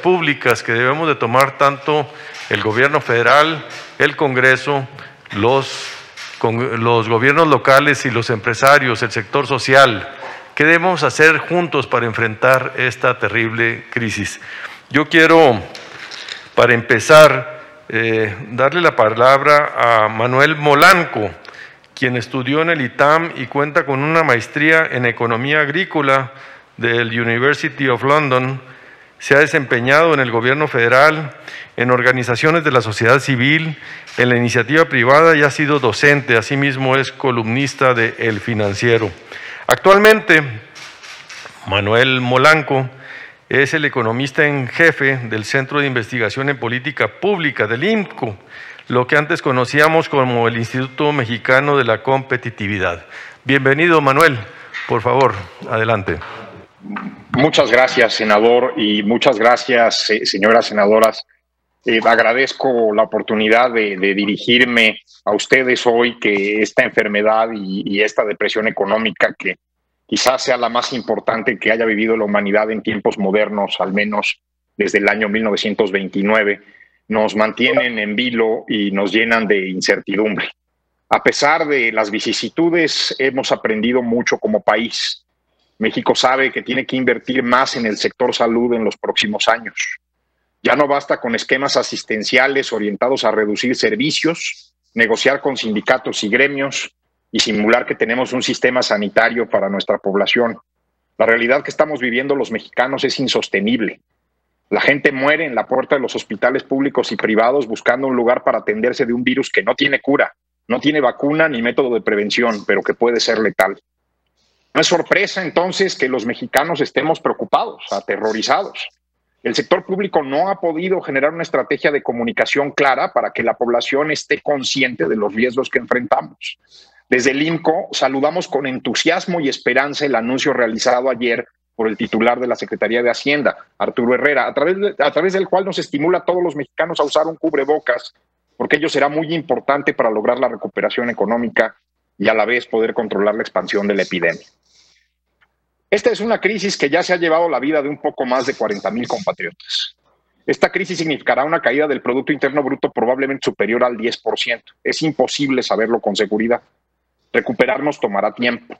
públicas que debemos de tomar tanto el gobierno federal, el Congreso, los gobiernos locales y los empresarios, el sector social. ¿Qué debemos hacer juntos para enfrentar esta terrible crisis? Yo quiero, para empezar, darle la palabra a Manuel Molanco, quien estudió en el ITAM y cuenta con una maestría en Economía Agrícola del University of London. Se ha desempeñado en el gobierno federal, en organizaciones de la sociedad civil, en la iniciativa privada y ha sido docente. Asimismo es columnista de El Financiero. Actualmente, Manuel Molanco es el economista en jefe del Centro de Investigación en Política Pública del INCO, lo que antes conocíamos como el Instituto Mexicano de la Competitividad. Bienvenido, Manuel. Por favor, adelante. Muchas gracias, senador, y muchas gracias, señoras senadoras. Agradezco la oportunidad de dirigirme a ustedes hoy, que esta enfermedad y esta depresión económica, que quizás sea la más importante que haya vivido la humanidad en tiempos modernos, al menos desde el año 1929, nos mantienen en vilo y nos llenan de incertidumbre. A pesar de las vicisitudes, hemos aprendido mucho como país. México sabe que tiene que invertir más en el sector salud en los próximos años. Ya no basta con esquemas asistenciales orientados a reducir servicios, negociar con sindicatos y gremios y simular que tenemos un sistema sanitario para nuestra población. La realidad que estamos viviendo los mexicanos es insostenible. La gente muere en la puerta de los hospitales públicos y privados buscando un lugar para atenderse de un virus que no tiene cura, no tiene vacuna ni método de prevención, pero que puede ser letal. No es sorpresa entonces que los mexicanos estemos preocupados, aterrorizados. El sector público no ha podido generar una estrategia de comunicación clara para que la población esté consciente de los riesgos que enfrentamos. Desde el INCO saludamos con entusiasmo y esperanza el anuncio realizado ayer por el titular de la Secretaría de Hacienda, Arturo Herrera, a través del cual nos estimula a todos los mexicanos a usar un cubrebocas, porque ello será muy importante para lograr la recuperación económica y a la vez poder controlar la expansión de la epidemia. Esta es una crisis que ya se ha llevado la vida de un poco más de 40,000 compatriotas. Esta crisis significará una caída del Producto Interno Bruto probablemente superior al 10%. Es imposible saberlo con seguridad. Recuperarnos tomará tiempo.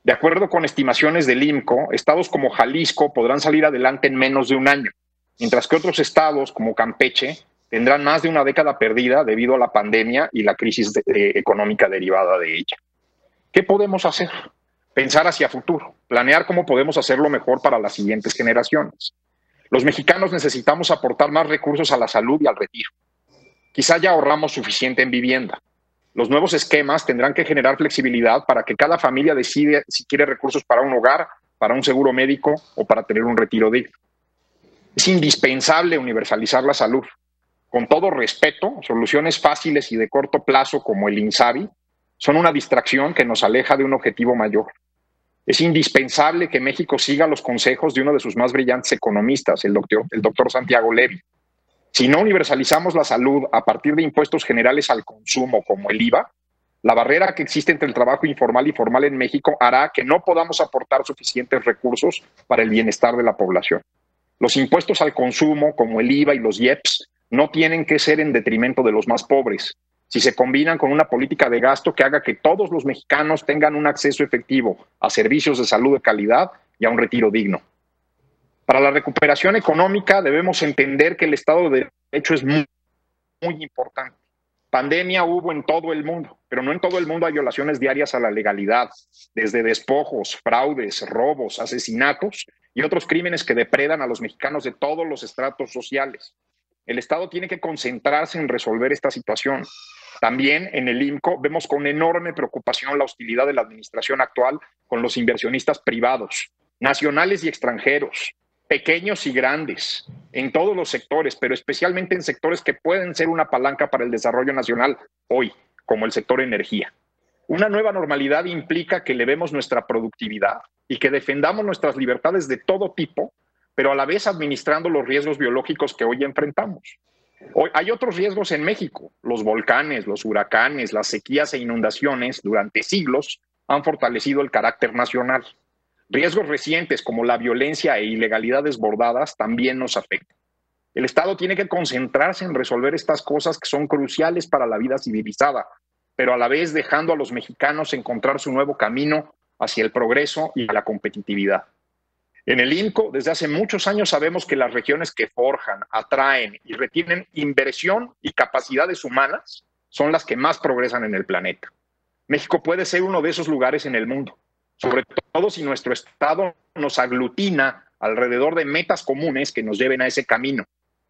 De acuerdo con estimaciones del INCO, estados como Jalisco podrán salir adelante en menos de un año, mientras que otros estados como Campeche tendrán más de una década perdida debido a la pandemia y la crisis económica derivada de ella. ¿Qué podemos hacer? Pensar hacia futuro, planear cómo podemos hacerlo mejor para las siguientes generaciones. Los mexicanos necesitamos aportar más recursos a la salud y al retiro. Quizá ya ahorramos suficiente en vivienda. Los nuevos esquemas tendrán que generar flexibilidad para que cada familia decide si quiere recursos para un hogar, para un seguro médico o para tener un retiro digno. Es indispensable universalizar la salud. Con todo respeto, soluciones fáciles y de corto plazo como el INSABI son una distracción que nos aleja de un objetivo mayor. Es indispensable que México siga los consejos de uno de sus más brillantes economistas, el doctor Santiago Levy. Si no universalizamos la salud a partir de impuestos generales al consumo como el IVA, la barrera que existe entre el trabajo informal y formal en México hará que no podamos aportar suficientes recursos para el bienestar de la población. Los impuestos al consumo como el IVA y los IEPS no tienen que ser en detrimento de los más pobres, si se combinan con una política de gasto que haga que todos los mexicanos tengan un acceso efectivo a servicios de salud de calidad y a un retiro digno. Para la recuperación económica debemos entender que el Estado de Derecho es muy importante. Pandemia hubo en todo el mundo, pero no en todo el mundo hay violaciones diarias a la legalidad, desde despojos, fraudes, robos, asesinatos y otros crímenes que depredan a los mexicanos de todos los estratos sociales. El Estado tiene que concentrarse en resolver esta situación. También en el INCO vemos con enorme preocupación la hostilidad de la administración actual con los inversionistas privados, nacionales y extranjeros, pequeños y grandes, en todos los sectores, pero especialmente en sectores que pueden ser una palanca para el desarrollo nacional hoy, como el sector energía. Una nueva normalidad implica que elevemos nuestra productividad y que defendamos nuestras libertades de todo tipo, pero a la vez administrando los riesgos biológicos que hoy enfrentamos. Hoy hay otros riesgos en México. Los volcanes, los huracanes, las sequías e inundaciones durante siglos han fortalecido el carácter nacional. Riesgos recientes como la violencia e ilegalidad desbordadas también nos afectan. El Estado tiene que concentrarse en resolver estas cosas que son cruciales para la vida civilizada, pero a la vez dejando a los mexicanos encontrar su nuevo camino hacia el progreso y la competitividad. En el INCO, desde hace muchos años sabemos que las regiones que forjan, atraen y retienen inversión y capacidades humanas son las que más progresan en el planeta. México puede ser uno de esos lugares en el mundo, sobre todo si nuestro Estado nos aglutina alrededor de metas comunes que nos lleven a ese camino.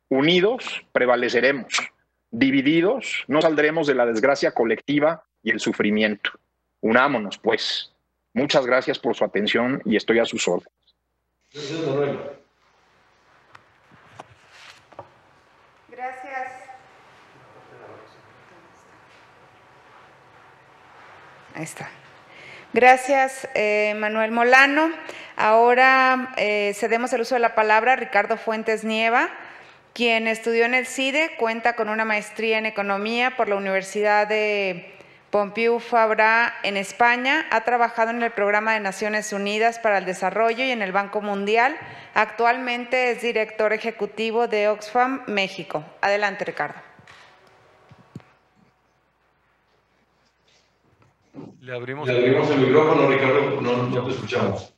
Unidos prevaleceremos, divididos no saldremos de la desgracia colectiva y el sufrimiento. Unámonos, pues. Muchas gracias por su atención y estoy a sus órdenes. Gracias, Manuel. Gracias. Ahí está. Gracias, Manuel Molano. Ahora cedemos el uso de la palabra a Ricardo Fuentes Nieva, quien estudió en el CIDE, cuenta con una maestría en Economía por la Universidad de Pompeu Fabra en España, ha trabajado en el Programa de Naciones Unidas para el Desarrollo y en el Banco Mundial. Actualmente es director ejecutivo de Oxfam México. Adelante, Ricardo. Le abrimos el micrófono, Ricardo, no te escuchamos.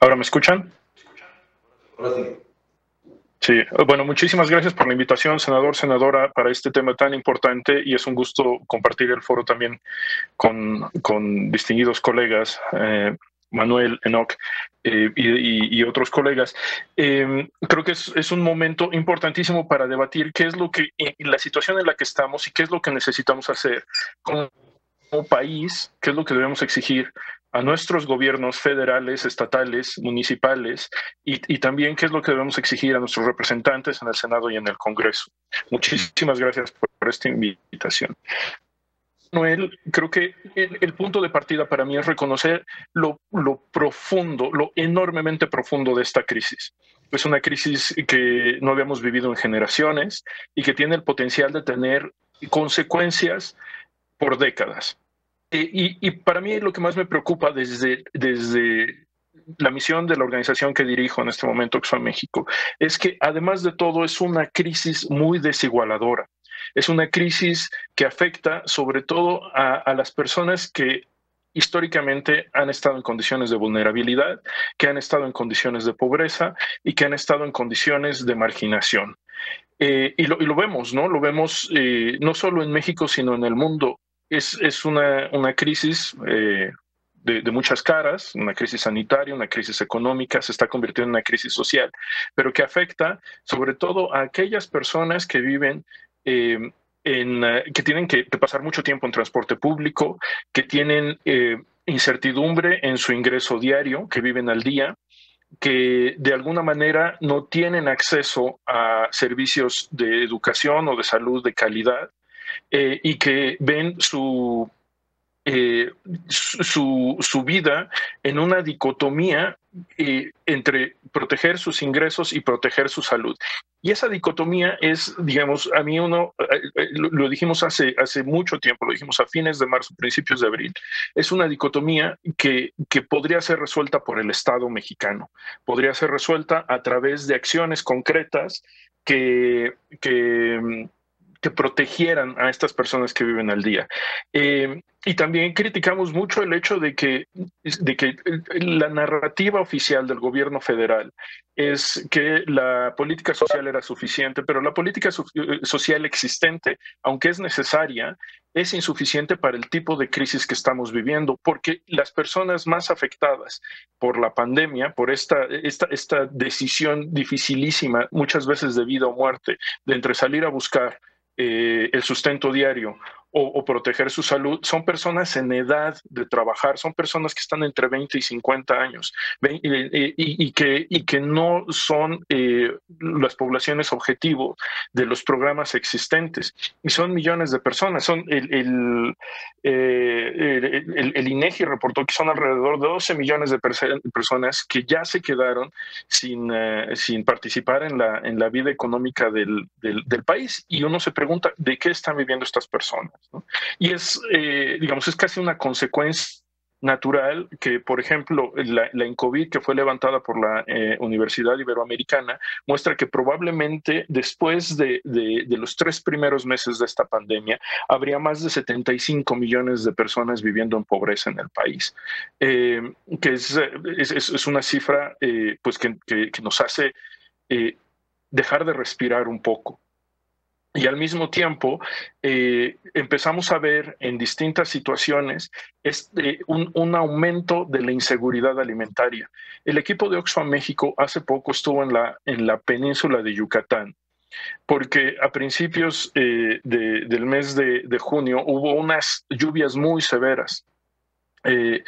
¿Ahora me escuchan? Ahora sí. Sí, bueno, muchísimas gracias por la invitación, senador, senadora, para este tema tan importante, y es un gusto compartir el foro también con distinguidos colegas, Manuel, Enoch y otros colegas. Creo que es un momento importantísimo para debatir qué es lo que, la situación en la que estamos y qué es lo que necesitamos hacer como país, qué es lo que debemos exigir a nuestros gobiernos federales, estatales, municipales, y también qué es lo que debemos exigir a nuestros representantes en el Senado y en el Congreso. Muchísimas gracias por esta invitación. Manuel, creo que el punto de partida para mí es reconocer lo profundo, lo enormemente profundo de esta crisis. Es una crisis que no habíamos vivido en generaciones y que tiene el potencial de tener consecuencias por décadas. Y para mí lo que más me preocupa desde la misión de la organización que dirijo en este momento, Oxfam México, es que además de todo es una crisis muy desigualadora. Es una crisis que afecta sobre todo a las personas que históricamente han estado en condiciones de vulnerabilidad, que han estado en condiciones de pobreza y que han estado en condiciones de marginación. Y lo vemos, ¿no? Lo vemos no solo en México, sino en el mundo. Es una crisis de muchas caras, una crisis sanitaria, una crisis económica, se está convirtiendo en una crisis social, pero que afecta sobre todo a aquellas personas que viven que tienen que pasar mucho tiempo en transporte público, que tienen incertidumbre en su ingreso diario, que viven al día, que de alguna manera no tienen acceso a servicios de educación o de salud de calidad, y que ven su vida en una dicotomía entre proteger sus ingresos y proteger su salud. Y esa dicotomía es, digamos, a mí lo dijimos hace mucho tiempo, lo dijimos a fines de marzo, principios de abril, es una dicotomía que podría ser resuelta por el Estado mexicano, podría ser resuelta a través de acciones concretas que protegieran a estas personas que viven al día. Y también criticamos mucho el hecho de que la narrativa oficial del gobierno federal es que la política social era suficiente, pero la política social existente, aunque es necesaria, es insuficiente para el tipo de crisis que estamos viviendo, porque las personas más afectadas por la pandemia, por esta decisión dificilísima, muchas veces de vida o muerte, de entre salir a buscar el sustento diario o proteger su salud, son personas en edad de trabajar, son personas que están entre 20 y 50 años y que no son las poblaciones objetivo de los programas existentes. Y son millones de personas. Son el INEGI reportó que son alrededor de 12 millones de personas que ya se quedaron sin participar en la vida económica del país. Y uno se pregunta, ¿de qué están viviendo estas personas? ¿No? Y digamos, es casi una consecuencia natural que, por ejemplo, la INCOVID, que fue levantada por la Universidad Iberoamericana, muestra que probablemente después de los 3 primeros meses de esta pandemia, habría más de 75 millones de personas viviendo en pobreza en el país, que es una cifra pues que nos hace dejar de respirar un poco. Y al mismo tiempo empezamos a ver en distintas situaciones un aumento de la inseguridad alimentaria. El equipo de Oxfam México hace poco estuvo en la península de Yucatán, porque a principios del mes de junio hubo unas lluvias muy severas. Que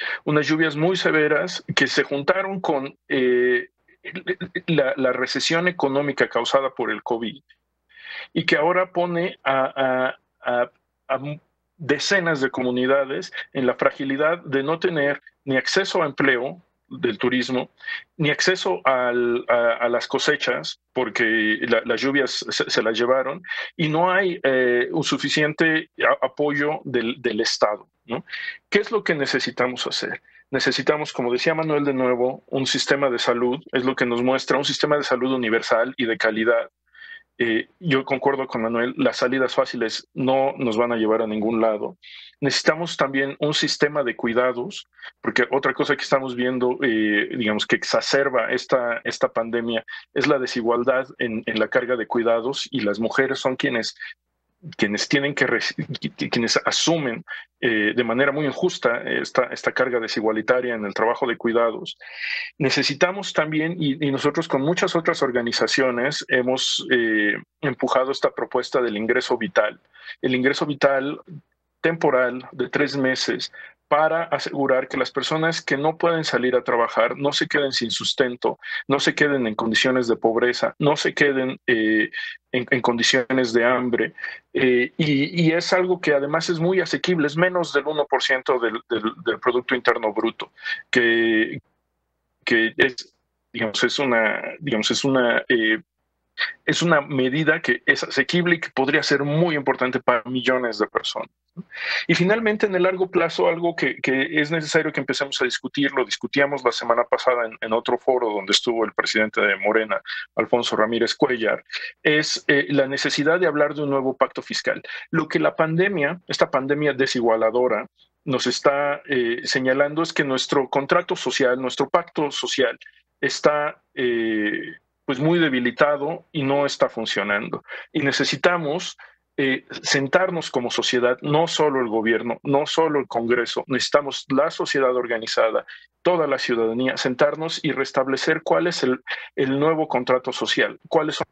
se juntaron con la recesión económica causada por el COVID, y que ahora pone a decenas de comunidades en la fragilidad de no tener ni acceso a empleo del turismo, ni acceso a las cosechas, porque las lluvias se las llevaron, y no hay un suficiente apoyo del Estado, ¿no? ¿Qué es lo que necesitamos hacer? Necesitamos, como decía Manuel de nuevo, un sistema de salud, es lo que nos muestra, un sistema de salud universal y de calidad. Yo concuerdo con Manuel, las salidas fáciles no nos van a llevar a ningún lado. Necesitamos también un sistema de cuidados, porque otra cosa que estamos viendo, digamos, que exacerba esta pandemia es la desigualdad en la carga de cuidados, y las mujeres son quienes asumen de manera muy injusta esta carga desigualitaria en el trabajo de cuidados. Necesitamos también, y nosotros con muchas otras organizaciones hemos empujado esta propuesta del ingreso vital. El ingreso vital temporal de 3 meses para asegurar que las personas que no pueden salir a trabajar no se queden sin sustento, no se queden en condiciones de pobreza, no se queden en condiciones de hambre. Y es algo que además es muy asequible, es menos del 1% del Producto Interno Bruto, que es una medida que es asequible y que podría ser muy importante para millones de personas. Y finalmente, en el largo plazo, algo que es necesario que empecemos a discutir, lo discutíamos la semana pasada en otro foro donde estuvo el presidente de Morena, Alfonso Ramírez Cuellar, es la necesidad de hablar de un nuevo pacto fiscal. Lo que esta pandemia desigualadora, nos está señalando es que nuestro contrato social, nuestro pacto social está pues muy debilitado y no está funcionando. Y necesitamos sentarnos como sociedad, no solo el gobierno, no solo el Congreso, necesitamos la sociedad organizada, toda la ciudadanía, sentarnos y restablecer cuál es el nuevo contrato social, cuáles son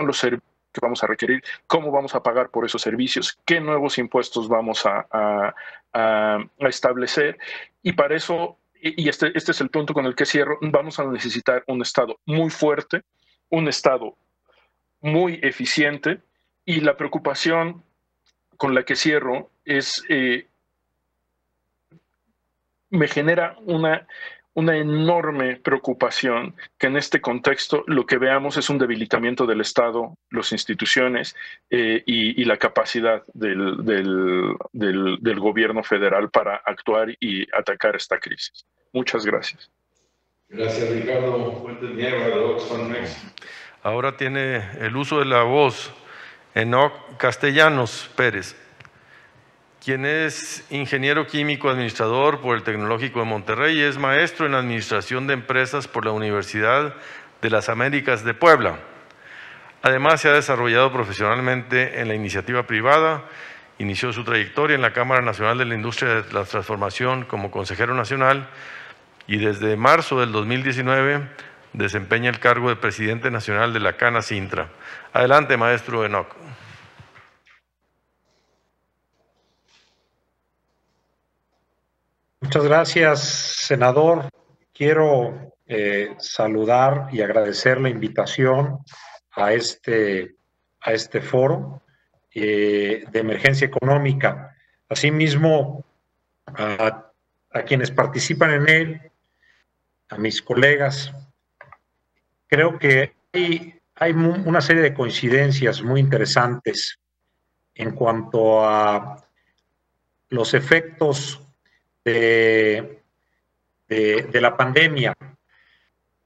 los servicios que vamos a requerir, cómo vamos a pagar por esos servicios, qué nuevos impuestos vamos a establecer. Y para eso, y este es el punto con el que cierro, vamos a necesitar un Estado muy fuerte, un Estado muy eficiente, y la preocupación con la que cierro es, me genera una enorme preocupación que en este contexto lo que veamos es un debilitamiento del Estado, las instituciones y la capacidad del gobierno federal para actuar y atacar esta crisis. Muchas gracias. Gracias, Ricardo Fuentes Nieva, de Oxfam Next. Ahora tiene el uso de la voz Enoc Castellanos Pérez, quien es ingeniero químico administrador por el Tecnológico de Monterrey y es maestro en Administración de Empresas por la Universidad de las Américas de Puebla. Además, se ha desarrollado profesionalmente en la iniciativa privada, inició su trayectoria en la Cámara Nacional de la Industria de la Transformación como consejero nacional y desde marzo del 2019 desempeña el cargo de presidente nacional de la CANA-Sintra. Adelante, maestro Enoc. Muchas gracias, senador. Quiero saludar y agradecer la invitación a este foro de emergencia económica. Asimismo, a quienes participan en él, a mis colegas. Creo que hay una serie de coincidencias muy interesantes en cuanto a los efectos de de la pandemia.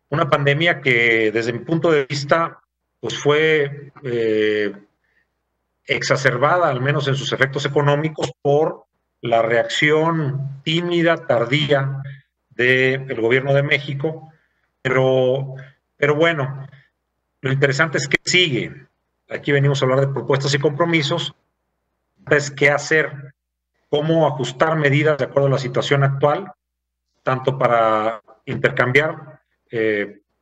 Una pandemia que desde mi punto de vista pues fue exacerbada, al menos en sus efectos económicos, por la reacción tímida, tardía del gobierno de México. Pero bueno, lo interesante es que sigue. Aquí venimos a hablar de propuestas y compromisos. Es qué hacer, cómo ajustar medidas de acuerdo a la situación actual, tanto para intercambiar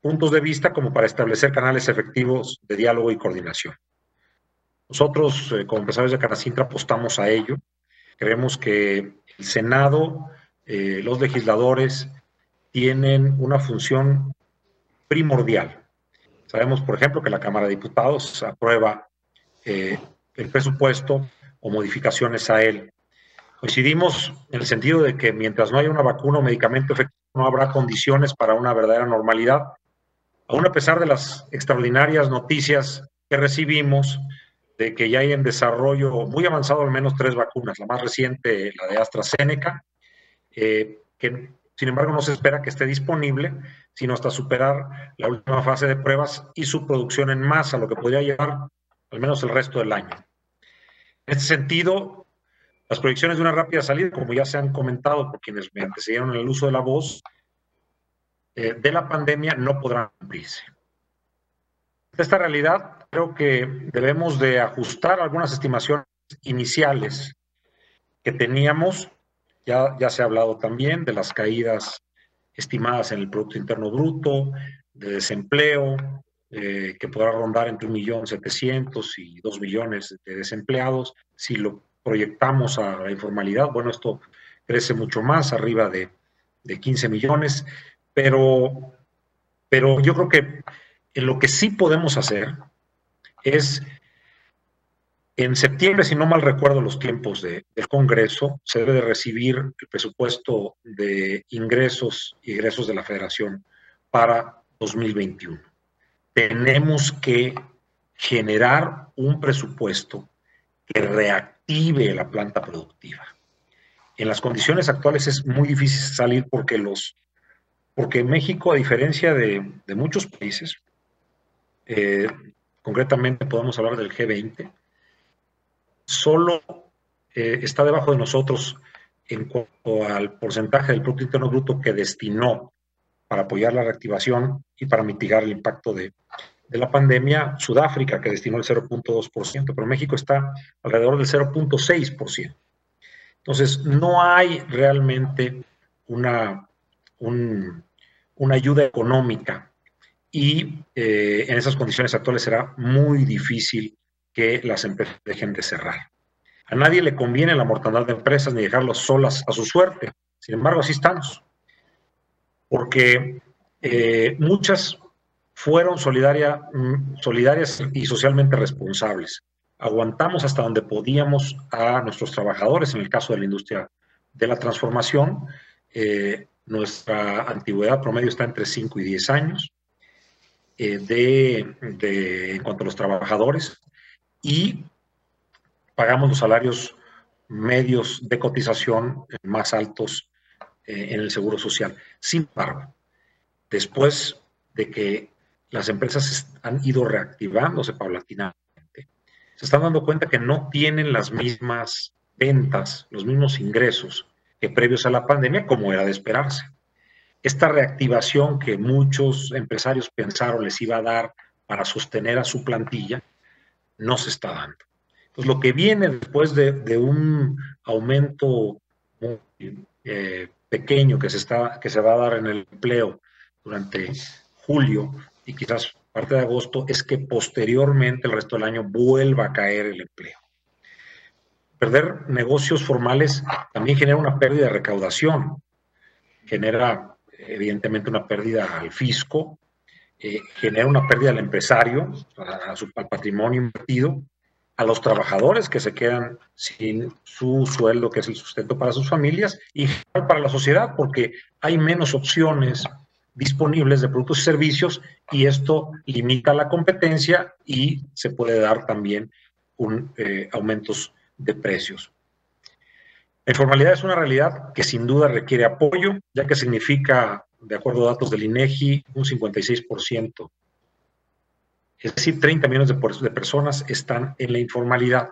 puntos de vista como para establecer canales efectivos de diálogo y coordinación. Nosotros, como empresarios de Canacintra, apostamos a ello. Creemos que el Senado, los legisladores, tienen una función primordial. Sabemos, por ejemplo, que la Cámara de Diputados aprueba el presupuesto o modificaciones a él. Coincidimos en el sentido de que mientras no haya una vacuna o medicamento efectivo, no habrá condiciones para una verdadera normalidad. Aún a pesar de las extraordinarias noticias que recibimos de que ya hay en desarrollo muy avanzado al menos 3 vacunas, la más reciente, la de AstraZeneca, que sin embargo no se espera que esté disponible, sino hasta superar la última fase de pruebas y su producción en masa, lo que podría llevar al menos el resto del año. En este sentido, las proyecciones de una rápida salida, como ya se han comentado por quienes me antecedieron en el uso de la voz, de la pandemia no podrán cumplirse. Esta realidad, creo que debemos de ajustar algunas estimaciones iniciales que teníamos. Ya se ha hablado también de las caídas estimadas en el Producto Interno Bruto, de desempleo, que podrá rondar entre 1.700.000 y 2 millones de desempleados. Si lo proyectamos a la informalidad, bueno, esto crece mucho más, arriba de 15 millones, pero yo creo que en lo que sí podemos hacer es, en septiembre, si no mal recuerdo los tiempos del Congreso, se debe de recibir el presupuesto de ingresos y egresos de la Federación para 2021. Tenemos que generar un presupuesto que reactive la planta productiva. En las condiciones actuales es muy difícil salir porque México, a diferencia de muchos países, concretamente podemos hablar del G20, solo está debajo de nosotros en cuanto al porcentaje del Producto Interno Bruto que destinó para apoyar la reactivación y para mitigar el impacto de la pandemia. Sudáfrica, que destinó el 0.2%, pero México está alrededor del 0.6%. Entonces, no hay realmente una ayuda económica y en esas condiciones actuales será muy difícil que las empresas dejen de cerrar. A nadie le conviene la mortandad de empresas ni dejarlas solas a su suerte. Sin embargo, así estamos. Porque muchas fueron solidarias y socialmente responsables. Aguantamos hasta donde podíamos a nuestros trabajadores. En el caso de la industria de la transformación, nuestra antigüedad promedio está entre 5 y 10 años en cuanto a los trabajadores, y pagamos los salarios medios de cotización más altos en el Seguro Social. Sin embargo, después de que las empresas han ido reactivándose paulatinamente, se están dando cuenta que no tienen las mismas ventas, los mismos ingresos que previos a la pandemia, como era de esperarse. Esta reactivación que muchos empresarios pensaron les iba a dar para sostener a su plantilla, no se está dando. Entonces, lo que viene después de un aumento muy pequeño que se va a dar en el empleo durante julio y quizás parte de agosto, es que posteriormente el resto del año vuelva a caer el empleo. Perder negocios formales también genera una pérdida de recaudación, genera evidentemente una pérdida al fisco, genera una pérdida al empresario, al patrimonio invertido, a los trabajadores que se quedan sin su sueldo, que es el sustento para sus familias, y para la sociedad, porque hay menos opciones disponibles de productos y servicios, y esto limita la competencia y se puede dar también aumentos de precios. La informalidad es una realidad que sin duda requiere apoyo, ya que significa, de acuerdo a datos del INEGI, un 56%. Es decir, 30 millones de personas están en la informalidad.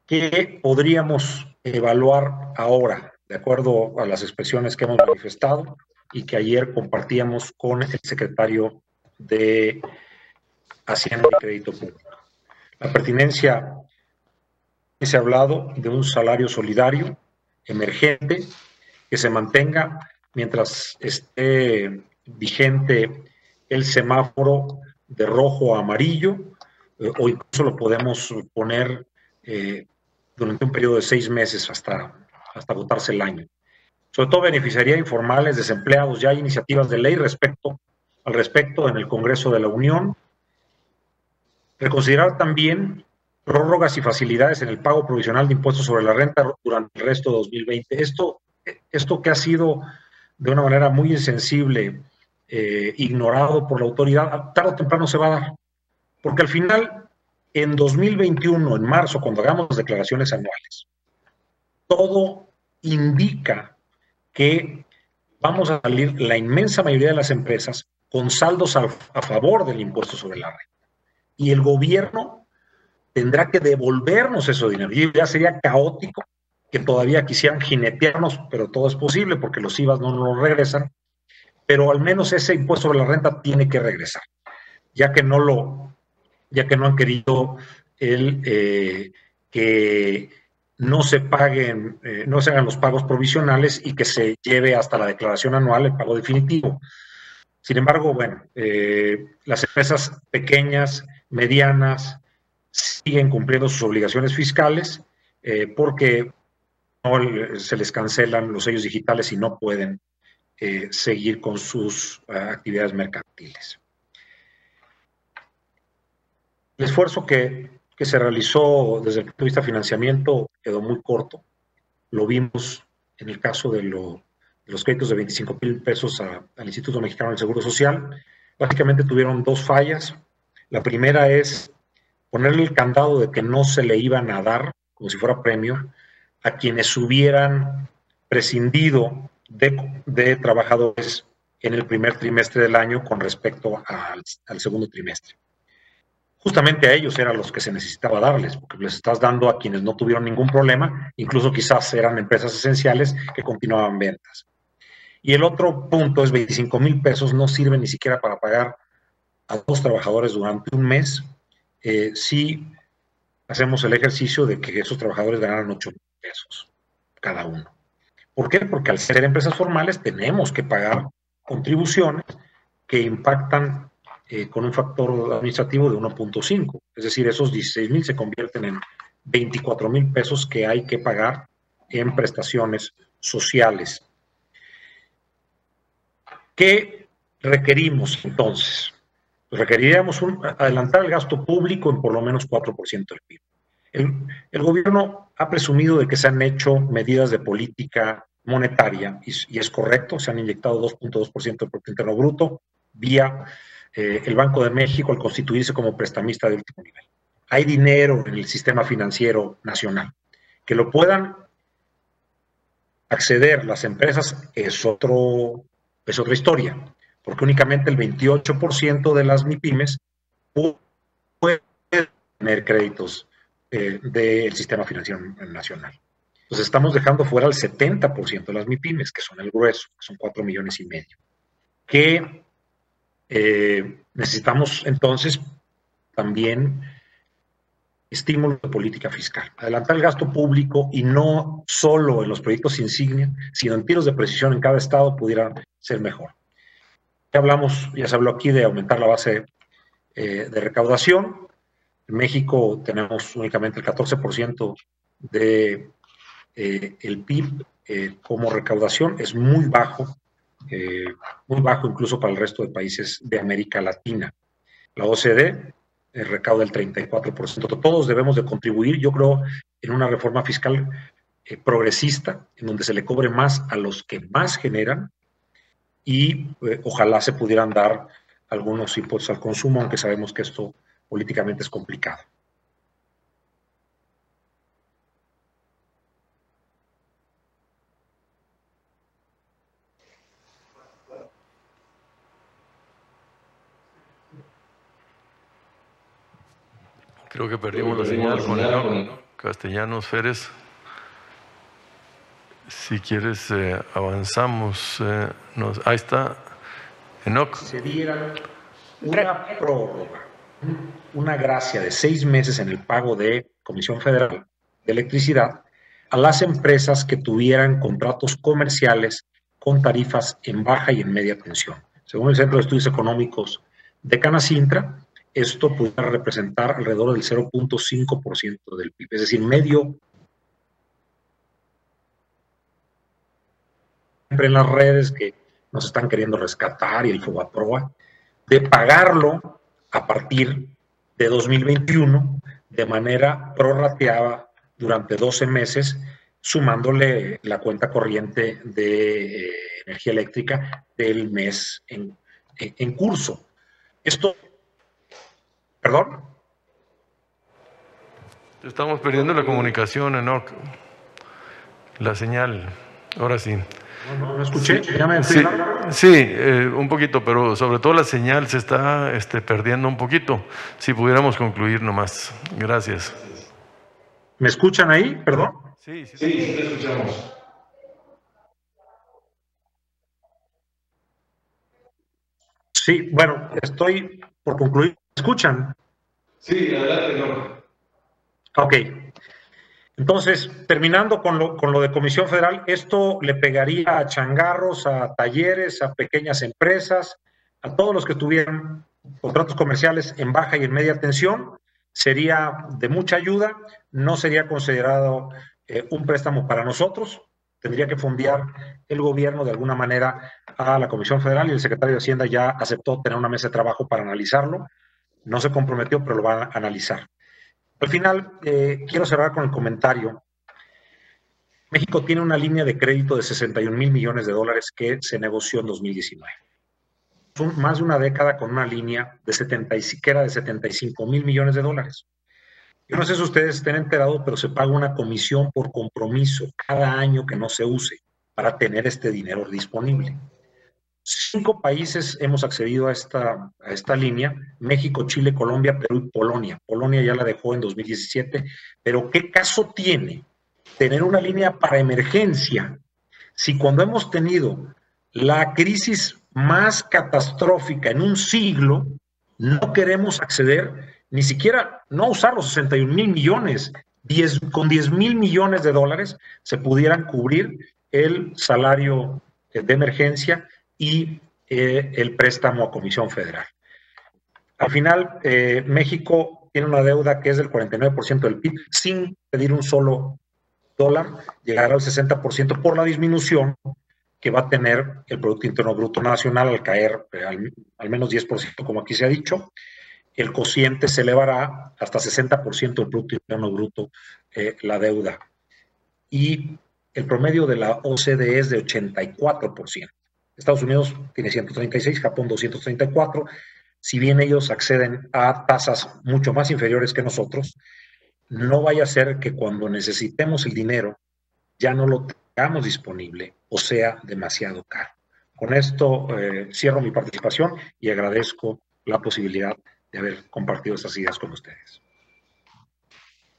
¿Qué podríamos evaluar ahora, de acuerdo a las expresiones que hemos manifestado y que ayer compartíamos con el secretario de Hacienda y Crédito Público? La pertinencia, se ha hablado de un salario solidario, emergente, que se mantenga mientras esté vigente el semáforo de rojo a amarillo, o incluso lo podemos poner durante un periodo de 6 meses hasta agotarse el año. Sobre todo beneficiaría a informales, desempleados. Ya hay iniciativas de ley al respecto en el Congreso de la Unión. Reconsiderar también prórrogas y facilidades en el pago provisional de impuestos sobre la renta durante el resto de 2020. Esto que ha sido de una manera muy insensible ignorado por la autoridad, tarde o temprano se va a dar. Porque al final, en 2021, en marzo, cuando hagamos las declaraciones anuales, todo indica que vamos a salir la inmensa mayoría de las empresas con saldos a favor del impuesto sobre la renta. Y el gobierno tendrá que devolvernos ese dinero. Y ya sería caótico que todavía quisieran jinetearnos, pero todo es posible porque los IVAs no nos regresan, pero al menos ese impuesto sobre la renta tiene que regresar, ya que no han querido que no se paguen, no se hagan los pagos provisionales y que se lleve hasta la declaración anual el pago definitivo. Sin embargo, bueno, las empresas pequeñas, medianas, siguen cumpliendo sus obligaciones fiscales porque no se les cancelan los sellos digitales y no pueden seguir con sus actividades mercantiles. El esfuerzo que se realizó desde el punto de vista de financiamiento quedó muy corto. Lo vimos en el caso de los créditos de 25,000 pesos al Instituto Mexicano del Seguro Social. Básicamente tuvieron 2 fallas. La primera es ponerle el candado de que no se le iban a dar, como si fuera premio, a quienes hubieran prescindido de trabajadores en el primer trimestre del año con respecto al segundo trimestre. Justamente a ellos eran los que se necesitaba darles, porque les estás dando a quienes no tuvieron ningún problema, incluso quizás eran empresas esenciales que continuaban ventas. Y el otro punto es 25,000 pesos no sirven ni siquiera para pagar a 2 trabajadores durante un mes, si hacemos el ejercicio de que esos trabajadores ganaran 8,000 pesos cada uno. ¿Por qué? Porque al ser empresas formales tenemos que pagar contribuciones que impactan con un factor administrativo de 1.5. Es decir, esos 16,000 se convierten en 24,000 pesos que hay que pagar en prestaciones sociales. ¿Qué requerimos entonces? Pues requeriríamos adelantar el gasto público en por lo menos 4% del PIB. El gobierno ha presumido de que se han hecho medidas de política monetaria, y es correcto, se han inyectado 2.2% del Producto Interno Bruto vía el Banco de México al constituirse como prestamista de último nivel. Hay dinero en el sistema financiero nacional. Que lo puedan acceder las empresas es otra historia, porque únicamente el 28% de las MIPYMES pueden tener créditos del sistema financiero nacional. Entonces estamos dejando fuera el 70% de las MIPYMES, que son el grueso, que son 4,5 millones. Que necesitamos entonces también estímulos de política fiscal. Adelantar el gasto público y no solo en los proyectos insignia, sino en tiros de precisión en cada estado pudiera ser mejor. Ya se habló aquí de aumentar la base de recaudación. En México tenemos únicamente el 14% de el PIB como recaudación. Es muy bajo incluso para el resto de países de América Latina. La OCDE recauda el 34%. Todos debemos de contribuir, yo creo, en una reforma fiscal progresista, en donde se le cobre más a los que más generan y ojalá se pudieran dar algunos impuestos al consumo, aunque sabemos que esto políticamente es complicado. Creo que perdimos la señal con Enoc Castellanos Férez. Si quieres, avanzamos. Ahí está, Enoc. Se diera una prórroga, una gracia de 6 meses en el pago de Comisión Federal de Electricidad a las empresas que tuvieran contratos comerciales con tarifas en baja y en media tensión. Según el Centro de Estudios Económicos de Canacintra, esto pudiera representar alrededor del 0.5% del PIB, es decir, medio. Siempre en las redes que nos están queriendo rescatar y el Fobaproa, de pagarlo a partir de 2021 de manera prorrateada durante 12 meses, sumándole la cuenta corriente de energía eléctrica del mes en curso. Esto, perdón. Estamos perdiendo la comunicación, Enoc. La señal. Ahora sí. No escuché. Sí, un poquito, pero sobre todo la señal se está perdiendo un poquito. Si pudiéramos concluir nomás. Gracias. ¿Me escuchan ahí? Perdón. Sí, te escuchamos. Sí, bueno, estoy por concluir. ¿Me escuchan? Sí, adelante, no. Ok. Entonces, terminando con lo de Comisión Federal, esto le pegaría a changarros, a talleres, a pequeñas empresas, a todos los que tuvieran contratos comerciales en baja y en media tensión. Sería de mucha ayuda, no sería considerado un préstamo para nosotros. Tendría que fondear el gobierno de alguna manera a la Comisión Federal y el secretario de Hacienda ya aceptó tener una mesa de trabajo para analizarlo. No se comprometió, pero lo va a analizar. Al final, quiero cerrar con el comentario. México tiene una línea de crédito de 61,000 millones de dólares que se negoció en 2019. Son más de una década con una línea que era de 75,000 millones de dólares. Yo no sé si ustedes estén enterados, pero se paga una comisión por compromiso cada año que no se use para tener este dinero disponible. 5 países hemos accedido a esta línea: México, Chile, Colombia, Perú y Polonia. Polonia ya la dejó en 2017, pero ¿qué caso tiene tener una línea para emergencia si cuando hemos tenido la crisis más catastrófica en un siglo no queremos acceder, ni siquiera no usar los 61,000 millones? Con 10,000 millones de dólares se pudieran cubrir el salario de emergencia y el préstamo a Comisión Federal. Al final, México tiene una deuda que es del 49% del PIB, sin pedir un solo dólar, llegará al 60% por la disminución que va a tener el Producto Interno Bruto Nacional al caer al menos 10%, como aquí se ha dicho. El cociente se elevará hasta 60% del Producto Interno Bruto, la deuda. Y el promedio de la OCDE es de 84%. Estados Unidos tiene 136, Japón 234. Si bien ellos acceden a tasas mucho más inferiores que nosotros, no vaya a ser que cuando necesitemos el dinero ya no lo tengamos disponible o sea demasiado caro. Con esto cierro mi participación y agradezco la posibilidad de haber compartido estas ideas con ustedes.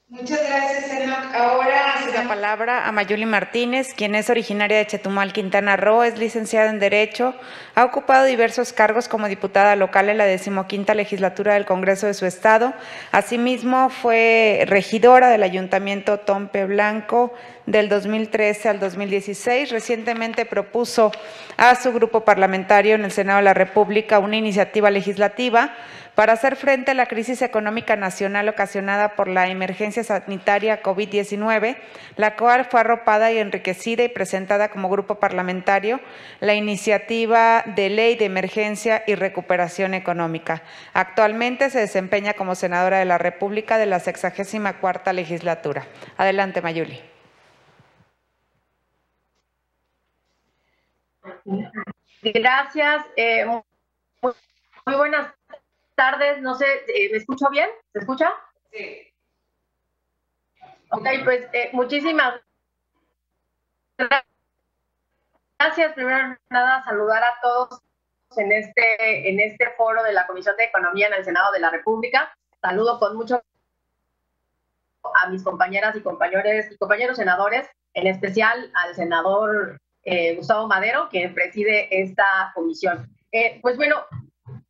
Muchas gracias, Enoc. Ahora la palabra a Mayuli Martínez, quien es originaria de Chetumal, Quintana Roo, es licenciada en Derecho, ha ocupado diversos cargos como diputada local en la 15ª legislatura del Congreso de su estado. Asimismo, fue regidora del Ayuntamiento Tompe Blanco del 2013 al 2016. Recientemente propuso a su grupo parlamentario en el Senado de la República una iniciativa legislativa para hacer frente a la crisis económica nacional ocasionada por la emergencia sanitaria COVID-19, la cual fue arropada y enriquecida y presentada como grupo parlamentario la iniciativa de Ley de Emergencia y Recuperación Económica. Actualmente se desempeña como senadora de la República de la 64ª legislatura. Adelante, Mayuli. Gracias. Muy buenas tardes. No sé, ¿me escucho bien? ¿Se escucha? Sí. Ok, pues muchísimas gracias. Primero nada, saludar a todos en este foro de la Comisión de Economía en el Senado de la República. Saludo con mucho a mis compañeras y compañeros senadores, en especial al senador Gustavo Madero, que preside esta comisión. Pues bueno,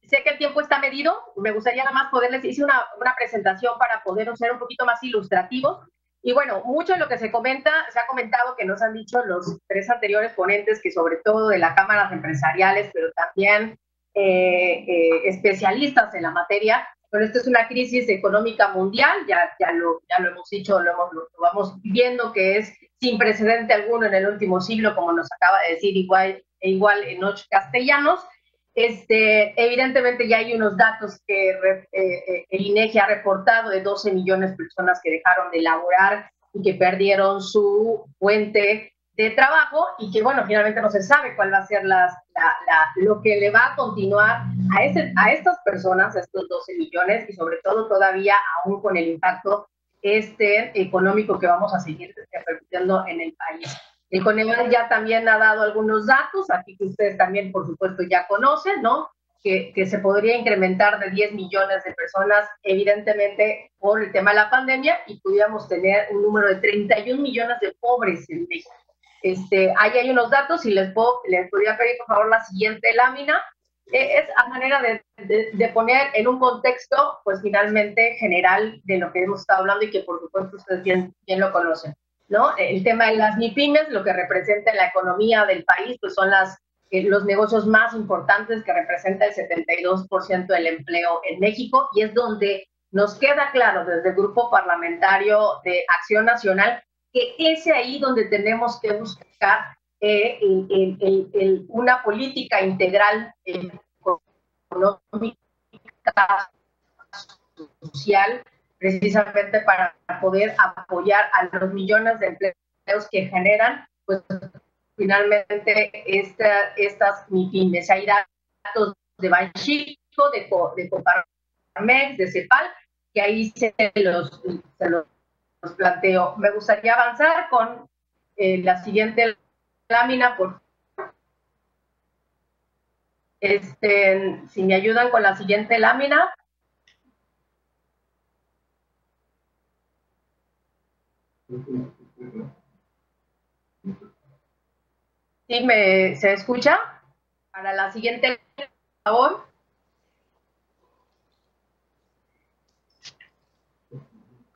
sé que el tiempo está medido, me gustaría nada más poderles hice una presentación para poder ser un poquito más ilustrativos. Y bueno, mucho de lo que se ha comentado, que nos han dicho los tres anteriores ponentes, que sobre todo de las cámaras empresariales, pero también especialistas en la materia. Pero esto es una crisis económica mundial, ya lo hemos dicho, lo vamos viendo, que es sin precedente alguno en el último siglo, como nos acaba de decir igual en 8 castellanos. Evidentemente ya hay unos datos que el INEGI ha reportado de 12 millones de personas que dejaron de laborar y que perdieron su fuente de trabajo, y que bueno, finalmente no se sabe cuál va a ser lo que le va a continuar a estas personas, a estos 12 millones, y sobre todo todavía aún con el impacto económico que vamos a seguir repercutiendo en el país. El Coneval ya también ha dado algunos datos, aquí que ustedes también, por supuesto, ya conocen, ¿no? Que se podría incrementar de 10 millones de personas, evidentemente, por el tema de la pandemia, y pudiéramos tener un número de 31 millones de pobres en México. Ahí hay unos datos, y les podría pedir, por favor, la siguiente lámina. Es a manera de poner en un contexto, pues, finalmente, general de lo que hemos estado hablando y que, por supuesto, ustedes bien lo conocen, ¿no? El tema de las MIPYMES, lo que representa en la economía del país, pues son los negocios más importantes, que representa el 72% del empleo en México, y es donde nos queda claro desde el Grupo Parlamentario de Acción Nacional que es ahí donde tenemos que buscar una política integral económica, social, precisamente para poder apoyar a los millones de empleos que generan, pues finalmente estas MIPYMES. Hay datos de Banxico, de Coparmex, de CEPAL, que ahí se los planteo. Me gustaría avanzar con la siguiente lámina, por favor. Si me ayudan con la siguiente lámina. ¿Sí se escucha? Para la siguiente, por favor.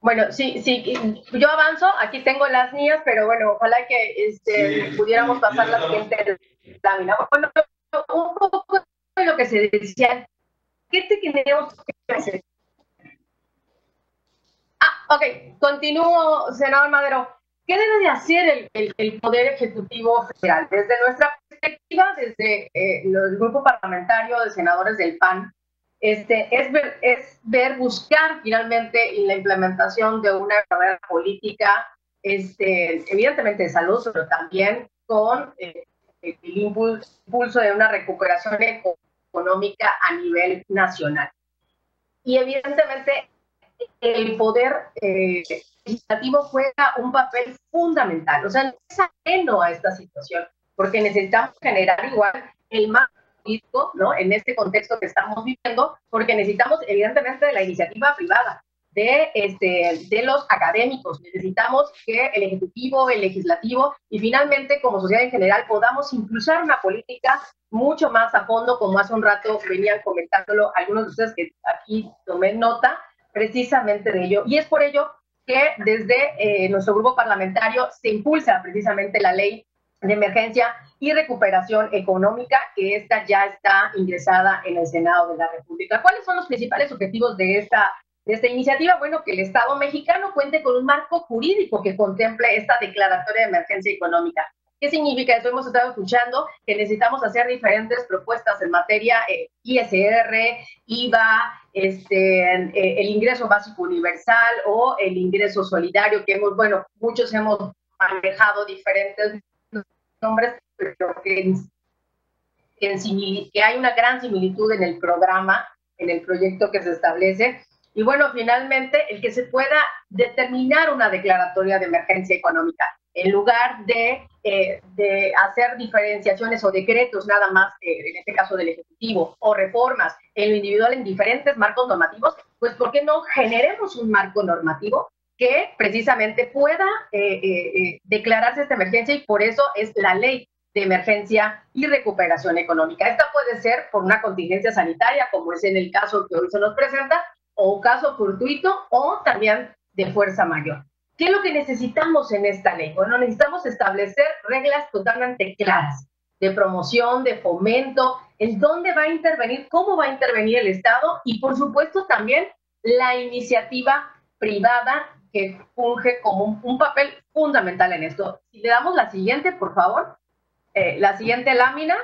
Bueno, sí, yo avanzo, aquí tengo las mías, pero bueno, ojalá que pudiéramos pasar la siguiente lámina. Bueno, un poco de lo que se decía, ¿qué tenemos que hacer? Ok, continúo, senador Madero. ¿Qué debe de hacer el Poder Ejecutivo Federal? Desde nuestra perspectiva, desde el Grupo Parlamentario de Senadores del PAN, buscar finalmente la implementación de una verdadera política, evidentemente de salud, pero también con el impulso de una recuperación económica a nivel nacional. Y evidentemente el poder legislativo juega un papel fundamental, o sea, no es ajeno a esta situación, porque necesitamos generar igual el marco, ¿no? En este contexto que estamos viviendo, porque necesitamos evidentemente de la iniciativa privada, de los académicos, necesitamos que el Ejecutivo, el Legislativo y finalmente como sociedad en general podamos impulsar una política mucho más a fondo, como hace un rato venían comentándolo algunos de ustedes que aquí tomé nota precisamente de ello, y es por ello que desde nuestro grupo parlamentario se impulsa precisamente la ley de emergencia y recuperación económica, que esta ya está ingresada en el Senado de la República. ¿Cuáles son los principales objetivos de esta iniciativa? Bueno, que el Estado mexicano cuente con un marco jurídico que contemple esta declaratoria de emergencia económica. ¿Qué significa eso? Hemos estado escuchando que necesitamos hacer diferentes propuestas en materia ISR, IVA, el ingreso básico universal o el ingreso solidario, que muchos hemos manejado diferentes nombres, pero que hay una gran similitud en el programa, en el proyecto que se establece. Y bueno, finalmente, el que se pueda determinar una declaratoria de emergencia económica, en lugar de hacer diferenciaciones o decretos nada más, en este caso del Ejecutivo, o reformas en lo individual en diferentes marcos normativos, pues ¿por qué no generemos un marco normativo que precisamente pueda declararse esta emergencia, y por eso es la ley de emergencia y recuperación económica. Esta puede ser por una contingencia sanitaria, como es en el caso que hoy se nos presenta, o un caso fortuito, o también de fuerza mayor. ¿Qué es lo que necesitamos en esta ley? Bueno, necesitamos establecer reglas totalmente claras de promoción, de fomento, en dónde va a intervenir, cómo va a intervenir el Estado, y por supuesto también la iniciativa privada, que funge como un papel fundamental en esto. Si le damos la siguiente, por favor, la siguiente lámina.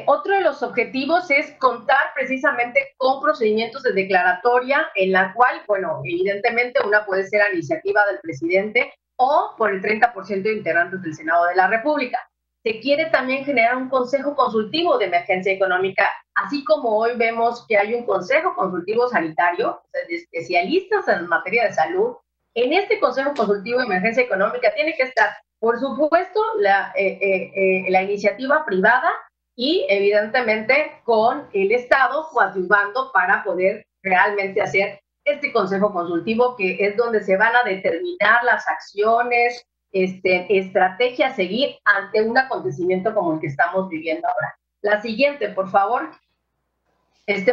Otro de los objetivos es contar precisamente con procedimientos de declaratoria, en la cual, bueno, evidentemente una puede ser a iniciativa del presidente o por el 30% de integrantes del Senado de la República. Se quiere también generar un consejo consultivo de emergencia económica, así como hoy vemos que hay un consejo consultivo sanitario, o sea, de especialistas en materia de salud. En este consejo consultivo de emergencia económica tiene que estar, por supuesto, la iniciativa privada, y evidentemente con el Estado coadyuvando para poder realmente hacer este consejo consultivo, que es donde se van a determinar las acciones, estrategias a seguir ante un acontecimiento como el que estamos viviendo ahora. La siguiente, por favor.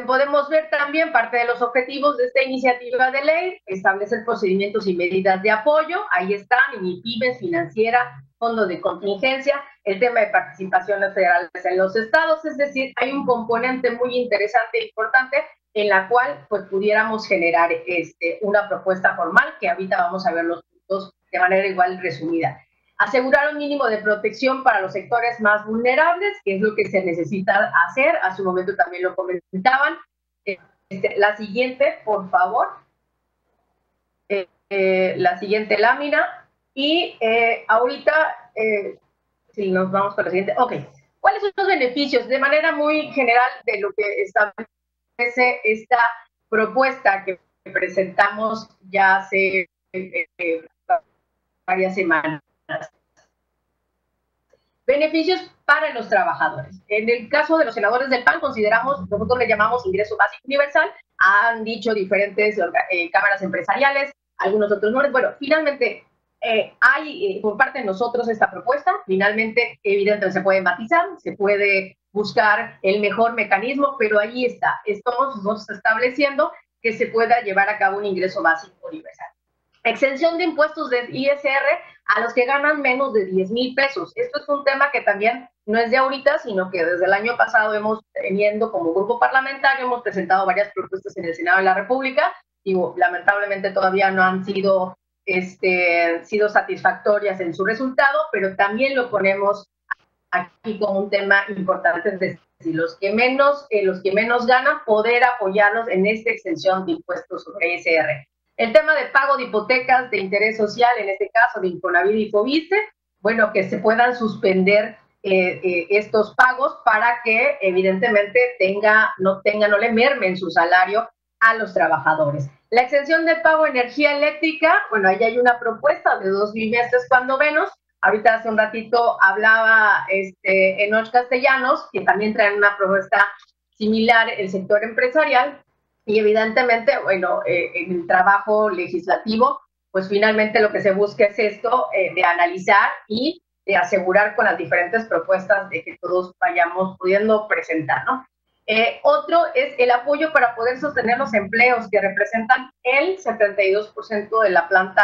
Podemos ver también parte de los objetivos de esta iniciativa de ley: establecer procedimientos y medidas de apoyo. Ahí están, MIPYMES, financiera, fondo de contingencia, el tema de participaciones federales en los estados. Es decir, hay un componente muy interesante e importante en la cual pues pudiéramos generar una propuesta formal, que ahorita vamos a ver los puntos de manera igual resumida. Asegurar un mínimo de protección para los sectores más vulnerables, que es lo que se necesita hacer. Hace un momento también lo comentaban. La siguiente, por favor. La siguiente lámina. Y ahorita, si nos vamos para la siguiente. Ok. ¿Cuáles son los beneficios? De manera muy general de lo que establece esta propuesta que presentamos ya hace varias semanas. Beneficios para los trabajadores. En el caso de los senadores del PAN, nosotros le llamamos ingreso básico universal. Han dicho diferentes cámaras empresariales, algunos otros no. Bueno, finalmente hay por parte de nosotros esta propuesta. Finalmente, evidentemente se puede matizar, se puede buscar el mejor mecanismo, pero ahí está. Estamos estableciendo que se pueda llevar a cabo un ingreso básico universal. Exención de impuestos de ISR a los que ganan menos de 10,000 pesos. Esto es un tema que también no es de ahorita, sino que desde el año pasado teniendo como grupo parlamentario, hemos presentado varias propuestas en el Senado de la República, y lamentablemente todavía no han sido satisfactorias en su resultado, pero también lo ponemos aquí como un tema importante, es decir, los que menos ganan, poder apoyarlos en esta exención de impuestos sobre ISR. El tema de pago de hipotecas de interés social, en este caso de Infonavit y Foviste, bueno, que se puedan suspender estos pagos para que evidentemente no le mermen su salario a los trabajadores. La exención de pago de energía eléctrica, bueno, ahí hay una propuesta de 2 bimestres cuando menos. Ahorita hace un ratito hablaba Enoch Castellanos, que también traen una propuesta similar el sector empresarial. Y evidentemente, bueno, en el trabajo legislativo, pues finalmente lo que se busca es esto, de analizar y de asegurar con las diferentes propuestas de que todos vayamos pudiendo presentar, ¿no? Otro es el apoyo para poder sostener los empleos que representan el 72% de la planta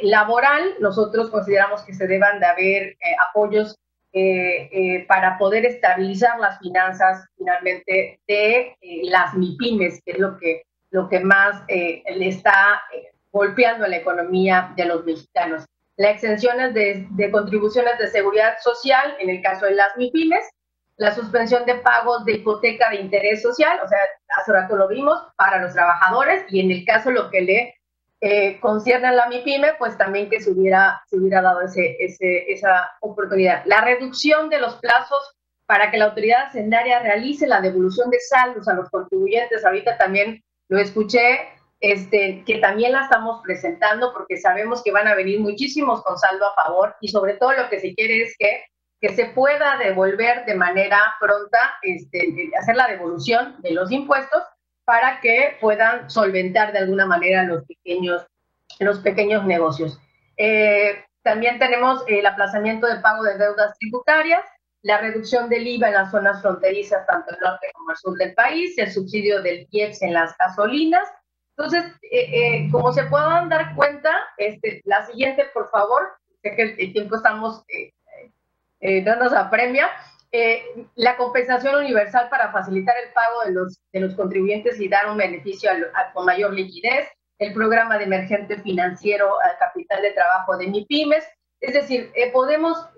laboral. Nosotros consideramos que se deban de haber apoyos para poder estabilizar las finanzas finalmente de las MIPYMES, que es lo que más le está golpeando a la economía de los mexicanos. La exención de contribuciones de seguridad social en el caso de las MIPYMES, la suspensión de pagos de hipoteca de interés social, o sea, hace rato lo vimos, para los trabajadores, y en el caso lo que le concierne a la MIPYME, pues también que se hubiera dado esa oportunidad. La reducción de los plazos para que la autoridad hacendaria realice la devolución de saldos a los contribuyentes. Ahorita también lo escuché, que también la estamos presentando porque sabemos que van a venir muchísimos con saldo a favor, y sobre todo lo que se quiere es que se pueda devolver de manera pronta, hacer la devolución de los impuestos, para que puedan solventar de alguna manera los pequeños los pequeños negocios. También tenemos el aplazamiento de pago de deudas tributarias, la reducción del IVA en las zonas fronterizas, tanto el norte como el sur del país, el subsidio del IEPS en las gasolinas. Entonces, como se puedan dar cuenta, la siguiente, por favor, sé que el tiempo estamos, no nos apremia, la compensación universal para facilitar el pago de los contribuyentes y dar un beneficio con mayor liquidez, el programa de emergente financiero al capital de trabajo de MIPYMES. Es decir,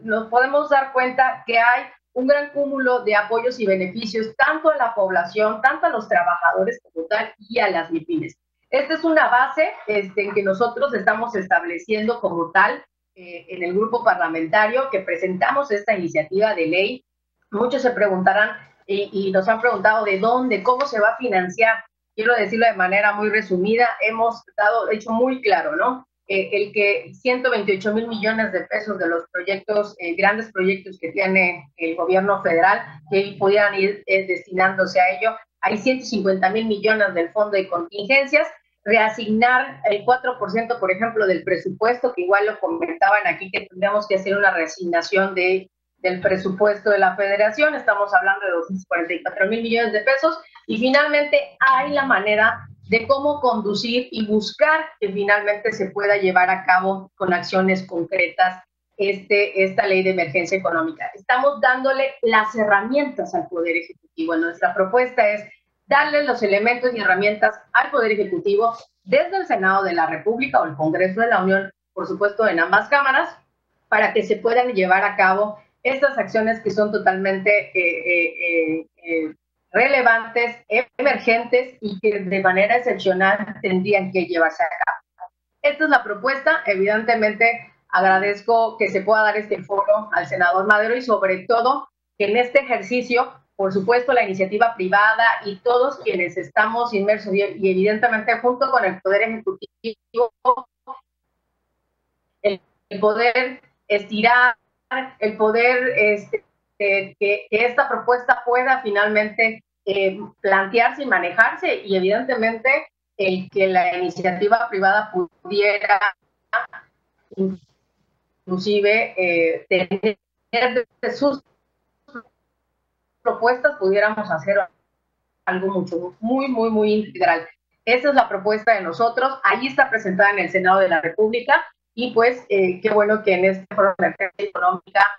nos podemos dar cuenta que hay un gran cúmulo de apoyos y beneficios tanto a la población, tanto a los trabajadores como tal y a las MIPYMES. Esta es una base en que nosotros estamos estableciendo como tal en el grupo parlamentario que presentamos esta iniciativa de ley. Muchos se preguntarán y nos han preguntado de dónde, cómo se va a financiar. Quiero decirlo de manera muy resumida, hemos hecho muy claro, ¿no? El que 128,000 millones de pesos de los proyectos, grandes proyectos que tiene el gobierno federal, que pudieran ir destinándose a ello, hay 150,000 millones del fondo de contingencias, reasignar el 4%, por ejemplo, del presupuesto, que igual lo comentaban aquí, que tendríamos que hacer una reasignación del presupuesto de la federación, estamos hablando de 244,000 millones de pesos, y finalmente hay la manera de cómo conducir y buscar que finalmente se pueda llevar a cabo con acciones concretas esta ley de emergencia económica. Estamos dándole las herramientas al Poder Ejecutivo. Nuestra propuesta es darle los elementos y herramientas al Poder Ejecutivo desde el Senado de la República o el Congreso de la Unión, por supuesto en ambas cámaras, para que se puedan llevar a cabo estas acciones que son totalmente relevantes, emergentes y que de manera excepcional tendrían que llevarse a cabo. Esta es la propuesta. Evidentemente agradezco que se pueda dar este foro al senador Madero y sobre todo que en este ejercicio, por supuesto, la iniciativa privada y todos quienes estamos inmersos y evidentemente junto con el Poder Ejecutivo, el poder estirar, el poder que esta propuesta pueda finalmente plantearse y manejarse y evidentemente el que la iniciativa privada pudiera inclusive tener de sus propuestas, pudiéramos hacer algo muy integral. Esa es la propuesta de nosotros, ahí está presentada en el Senado de la República y pues qué bueno que en este foro de emergencia económica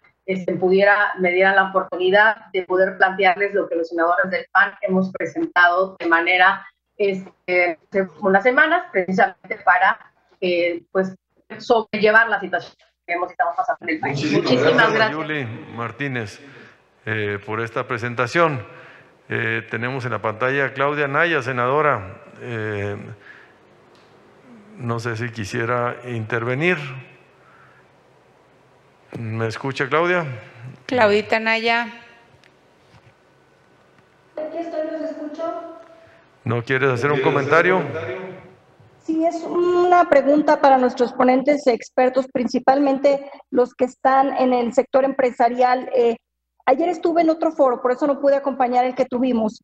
me dieran la oportunidad de poder plantearles lo que los senadores del PAN hemos presentado de manera hace unas semanas, precisamente para pues sobrellevar la situación que estamos pasando en el país. Muchísimas gracias. Yuli Martínez, por esta presentación. Tenemos en la pantalla a Claudia Naya, senadora. No sé si quisiera intervenir. ¿Me escucha, Claudia? Claudita Naya. Aquí estoy, los escucho. ¿No quieres hacer un comentario? Sí, es una pregunta para nuestros ponentes expertos, principalmente los que están en el sector empresarial. Ayer estuve en otro foro, por eso no pude acompañar el que tuvimos,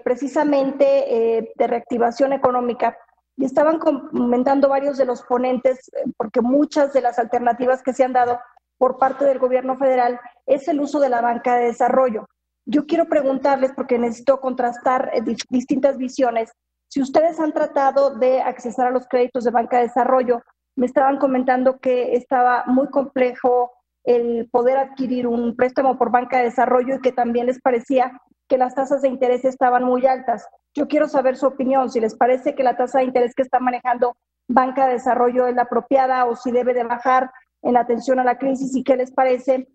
precisamente de reactivación económica, y estaban comentando varios de los ponentes, porque muchas de las alternativas que se han dado por parte del gobierno federal es el uso de la banca de desarrollo. Yo quiero preguntarles, porque necesito contrastar distintas visiones, si ustedes han tratado de accesar a los créditos de banca de desarrollo. Me estaban comentando que estaba muy complejo el poder adquirir un préstamo por banca de desarrollo y que también les parecía que las tasas de interés estaban muy altas. Yo quiero saber su opinión, si les parece que la tasa de interés que está manejando banca de desarrollo es la apropiada o si debe de bajar en atención a la crisis, y qué les parece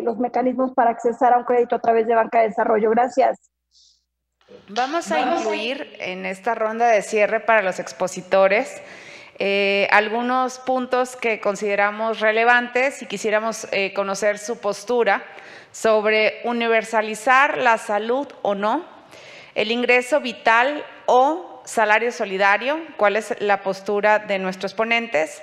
los mecanismos para accesar a un crédito a través de banca de desarrollo. Gracias. Vamos a incluir en esta ronda de cierre para los expositores algunos puntos que consideramos relevantes y quisiéramos conocer su postura sobre universalizar la salud o no, el ingreso vital o salario solidario, cuál es la postura de nuestros ponentes,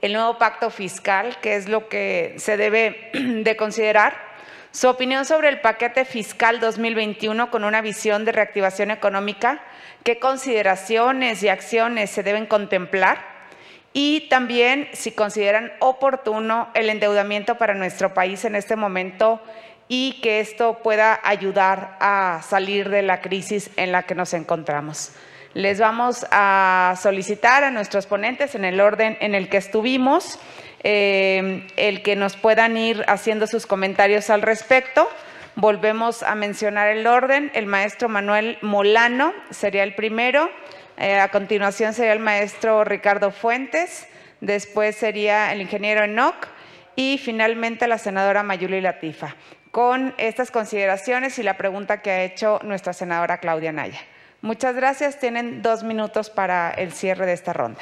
el nuevo pacto fiscal, qué es lo que se debe de considerar, su opinión sobre el paquete fiscal 2021 con una visión de reactivación económica, qué consideraciones y acciones se deben contemplar, y también si consideran oportuno el endeudamiento para nuestro país en este momento y que esto pueda ayudar a salir de la crisis en la que nos encontramos. Les vamos a solicitar a nuestros ponentes en el orden en el que estuvimos, el que nos puedan ir haciendo sus comentarios al respecto. Volvemos a mencionar el orden. El maestro Manuel Molano sería el primero. A continuación sería el maestro Ricardo Fuentes. Después sería el ingeniero Enoc. Y finalmente la senadora Mayuli Latifa. Con estas consideraciones y la pregunta que ha hecho nuestra senadora Claudia Anaya. Muchas gracias. Tienen 2 minutos para el cierre de esta ronda.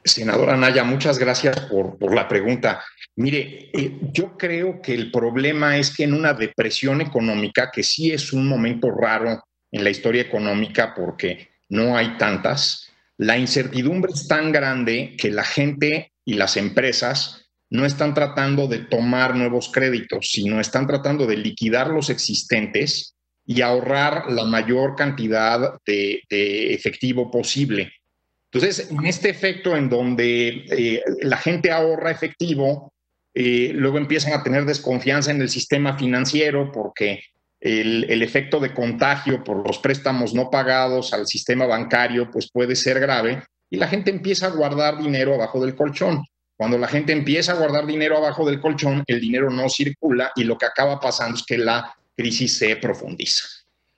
Senadora Anaya, muchas gracias por la pregunta. Mire, yo creo que el problema es que en una depresión económica, que sí es un momento raro en la historia económica porque no hay tantas, la incertidumbre es tan grande que la gente y las empresas no están tratando de tomar nuevos créditos, sino están tratando de liquidar los existentes y ahorrar la mayor cantidad de efectivo posible. Entonces, en este efecto en donde la gente ahorra efectivo, luego empiezan a tener desconfianza en el sistema financiero porque el efecto de contagio por los préstamos no pagados al sistema bancario pues puede ser grave y la gente empieza a guardar dinero abajo del colchón. Cuando la gente empieza a guardar dinero abajo del colchón, el dinero no circula y lo que acaba pasando es que la crisis se profundiza.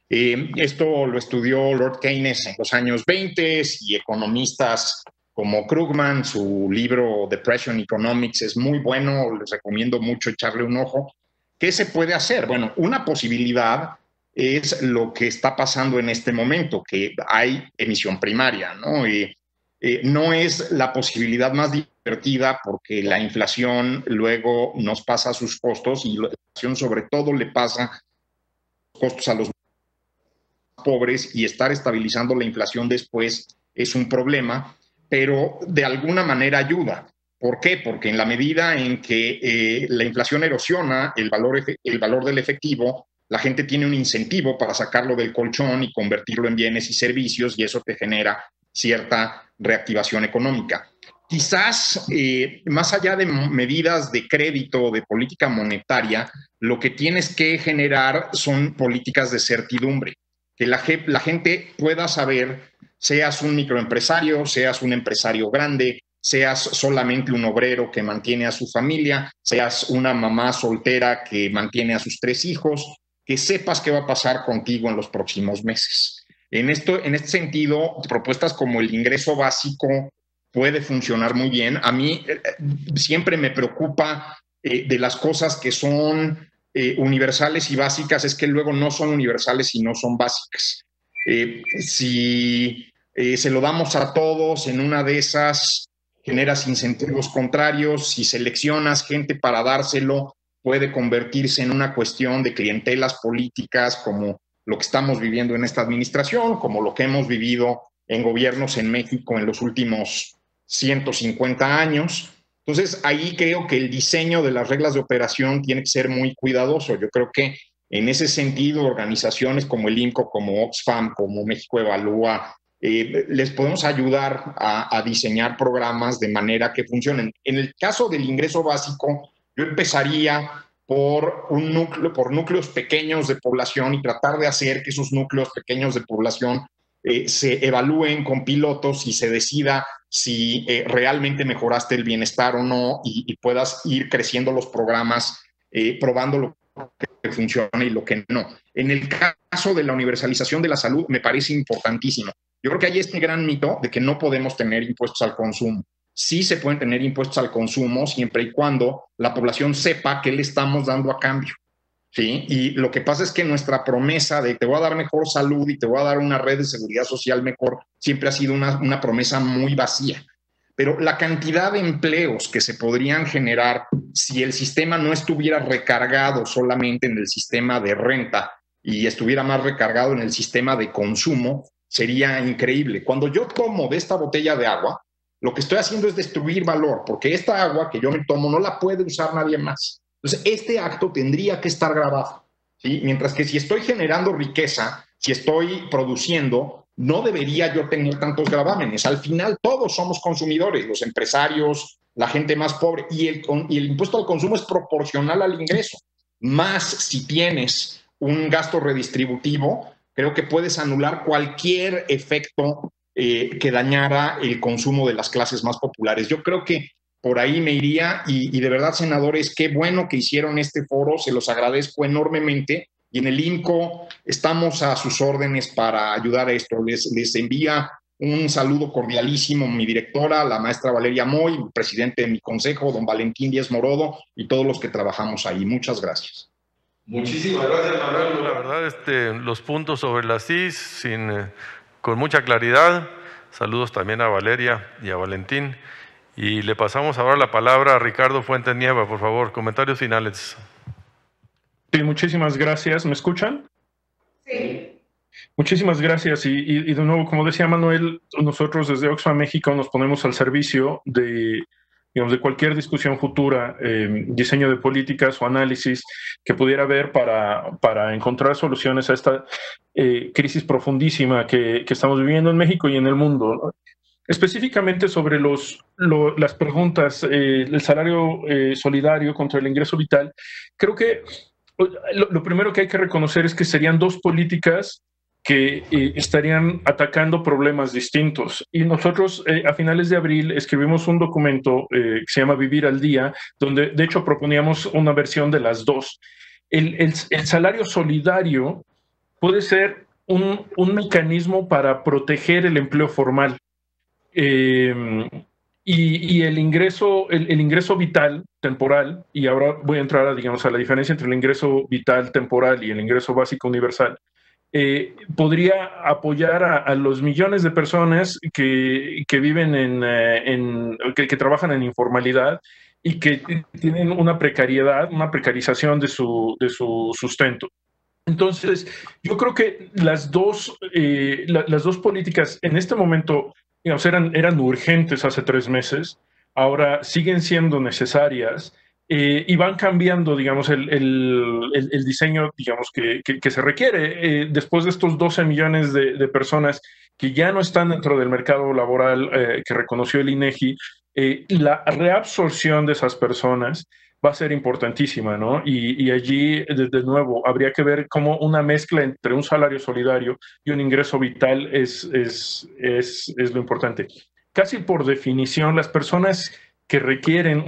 Esto lo estudió Lord Keynes en los años 20 y economistas como Krugman, su libro Depression Economics es muy bueno, les recomiendo mucho echarle un ojo. ¿Qué se puede hacer? Bueno, una posibilidad es lo que está pasando en este momento, que hay emisión primaria, ¿no? No es la posibilidad más divertida porque la inflación luego nos pasa sus costos y la inflación sobre todo le pasa costos a los pobres y estar estabilizando la inflación después es un problema, pero de alguna manera ayuda. ¿Por qué? Porque en la medida en que la inflación erosiona el valor del efectivo, la gente tiene un incentivo para sacarlo del colchón y convertirlo en bienes y servicios y eso te genera cierta reactivación económica. Quizás, más allá de medidas de crédito o de política monetaria, lo que tienes que generar son políticas de certidumbre, que la gente pueda saber, seas un microempresario, seas un empresario grande, seas solamente un obrero que mantiene a su familia, seas una mamá soltera que mantiene a sus 3 hijos, que sepas qué va a pasar contigo en los próximos meses. En este sentido, propuestas como el ingreso básico puede funcionar muy bien. A mí siempre me preocupa de las cosas que son universales y básicas, es que luego no son universales y no son básicas. Si se lo damos a todos, en una de esas generas incentivos contrarios. Si seleccionas gente para dárselo, puede convertirse en una cuestión de clientelas políticas como lo que estamos viviendo en esta administración, como lo que hemos vivido en gobiernos en México en los últimos 150 años. Entonces, ahí creo que el diseño de las reglas de operación tiene que ser muy cuidadoso. Yo creo que en ese sentido, organizaciones como el INCO, como Oxfam, como México Evalúa, les podemos ayudar a diseñar programas de manera que funcionen. En el caso del ingreso básico, yo empezaría por núcleos pequeños de población y tratar de hacer que esos núcleos pequeños de población se evalúen con pilotos y se decida si realmente mejoraste el bienestar o no y puedas ir creciendo los programas, probando lo que funciona y lo que no. En el caso de la universalización de la salud, me parece importantísimo. Yo creo que hay este gran mito de que no podemos tener impuestos al consumo. Sí se pueden tener impuestos al consumo siempre y cuando la población sepa qué le estamos dando a cambio, ¿sí? Y lo que pasa es que nuestra promesa de te voy a dar mejor salud y te voy a dar una red de seguridad social mejor siempre ha sido una promesa muy vacía. Pero la cantidad de empleos que se podrían generar si el sistema no estuviera recargado solamente en el sistema de renta y estuviera más recargado en el sistema de consumo sería increíble. Cuando yo tomo de esta botella de agua, lo que estoy haciendo es destruir valor, porque esta agua que yo me tomo no la puede usar nadie más. Entonces, este acto tendría que estar grabado, ¿sí? Mientras que si estoy generando riqueza, si estoy produciendo, no debería yo tener tantos gravámenes. Al final todos somos consumidores, los empresarios, la gente más pobre, y el impuesto al consumo es proporcional al ingreso. Más si tienes un gasto redistributivo, creo que puedes anular cualquier efecto que dañara el consumo de las clases más populares. Yo creo que por ahí me iría, y de verdad, senadores, qué bueno que hicieron este foro, se los agradezco enormemente, y en el INCO estamos a sus órdenes para ayudar a esto. Les envía un saludo cordialísimo mi directora, la maestra Valeria Moy, el presidente de mi consejo, don Valentín Díaz Morodo, y todos los que trabajamos ahí. Muchas gracias. Muchísimas gracias, Manuel. La verdad, los puntos sobre las CIS con mucha claridad. Saludos también a Valeria y a Valentín. Y le pasamos ahora la palabra a Ricardo Fuentes Nieva, por favor, comentarios finales. Sí, muchísimas gracias. ¿Me escuchan? Sí. Muchísimas gracias. Y de nuevo, como decía Manuel, nosotros desde Oxfam México nos ponemos al servicio de cualquier discusión futura, diseño de políticas o análisis que pudiera haber para encontrar soluciones a esta crisis profundísima que estamos viviendo en México y en el mundo, ¿no? Específicamente sobre las preguntas, el salario solidario contra el ingreso vital, creo que lo primero que hay que reconocer es que serían dos políticas que estarían atacando problemas distintos. Y nosotros a finales de abril escribimos un documento que se llama Vivir al Día, donde de hecho proponíamos una versión de las dos. El salario solidario puede ser un mecanismo para proteger el empleo formal. Y el ingreso vital temporal, y ahora voy a entrar a la diferencia entre el ingreso vital temporal y el ingreso básico universal, podría apoyar a los millones de personas que viven que trabajan en informalidad y que tienen una precarización de su sustento. Entonces, yo creo que las dos políticas en este momento eran urgentes hace 3 meses, ahora siguen siendo necesarias y van cambiando, el diseño, que se requiere. Después de estos 12 millones de personas que ya no están dentro del mercado laboral que reconoció el INEGI, la reabsorción de esas personas va a ser importantísima, ¿no? Y allí, de nuevo, habría que ver cómo una mezcla entre un salario solidario y un ingreso vital es lo importante. Casi por definición, las personas que requieren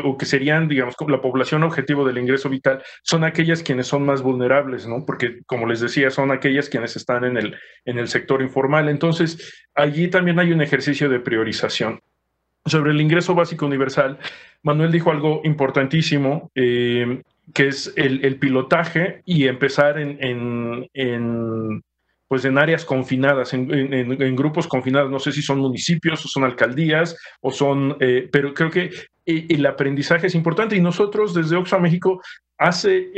o que serían, la población objetivo del ingreso vital, son aquellas quienes son más vulnerables, ¿no? Porque, como les decía, son aquellas quienes están en el sector informal. Entonces, allí también hay un ejercicio de priorización. Sobre el ingreso básico universal, Manuel dijo algo importantísimo, que es el pilotaje y empezar en áreas confinadas, en grupos confinados. No sé si son municipios o son alcaldías o son, pero creo que el aprendizaje es importante, y nosotros desde Oxfam México hace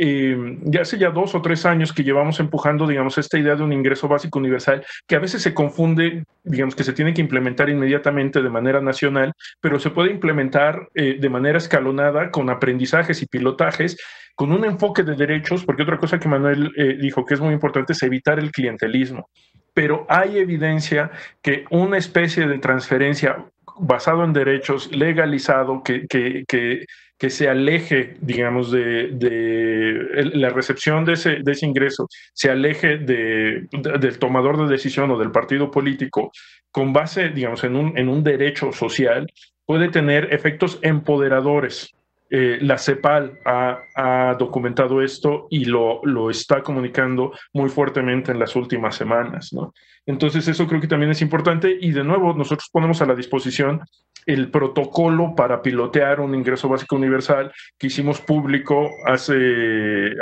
ya 2 o 3 años que llevamos empujando, esta idea de un ingreso básico universal, que a veces se confunde, que se tiene que implementar inmediatamente de manera nacional, pero se puede implementar de manera escalonada, con aprendizajes y pilotajes, con un enfoque de derechos, porque otra cosa que Manuel dijo que es muy importante es evitar el clientelismo. Pero hay evidencia que una especie de transferencia basado en derechos, legalizado, que se aleje, de la recepción de ese ingreso, se aleje del tomador de decisión o del partido político, con base, en un derecho social, puede tener efectos empoderadores. La CEPAL ha documentado esto y lo está comunicando muy fuertemente en las últimas semanas, ¿no? Entonces eso creo que también es importante, y de nuevo nosotros ponemos a la disposición el protocolo para pilotear un ingreso básico universal que hicimos público hace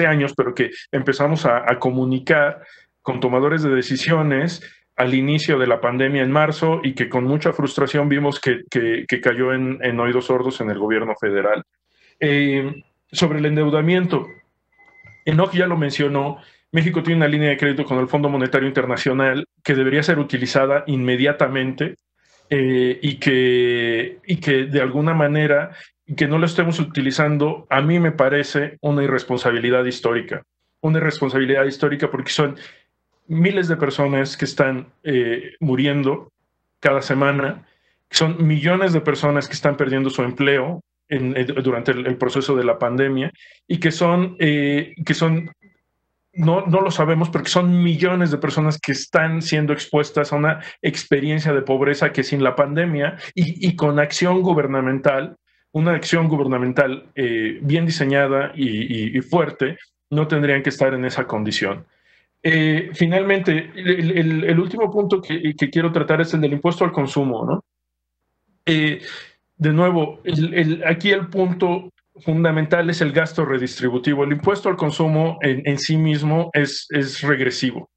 años, pero que empezamos a comunicar con tomadores de decisiones al inicio de la pandemia en marzo, y que con mucha frustración vimos que cayó en oídos sordos en el gobierno federal. Sobre el endeudamiento, Enoch ya lo mencionó. México tiene una línea de crédito con el Fondo Monetario Internacional que debería ser utilizada inmediatamente, y que de alguna manera, que no lo estemos utilizando, a mí me parece una irresponsabilidad histórica. Una irresponsabilidad histórica porque son miles de personas que están muriendo cada semana, son millones de personas que están perdiendo su empleo durante el proceso de la pandemia y que son no lo sabemos, porque son millones de personas que están siendo expuestas a una experiencia de pobreza que sin la pandemia y con acción gubernamental, una acción gubernamental bien diseñada y fuerte, no tendrían que estar en esa condición. Finalmente, el último punto que quiero tratar es el del impuesto al consumo, ¿no? De nuevo, aquí el punto fundamental es el gasto redistributivo. El impuesto al consumo en sí mismo es regresivo.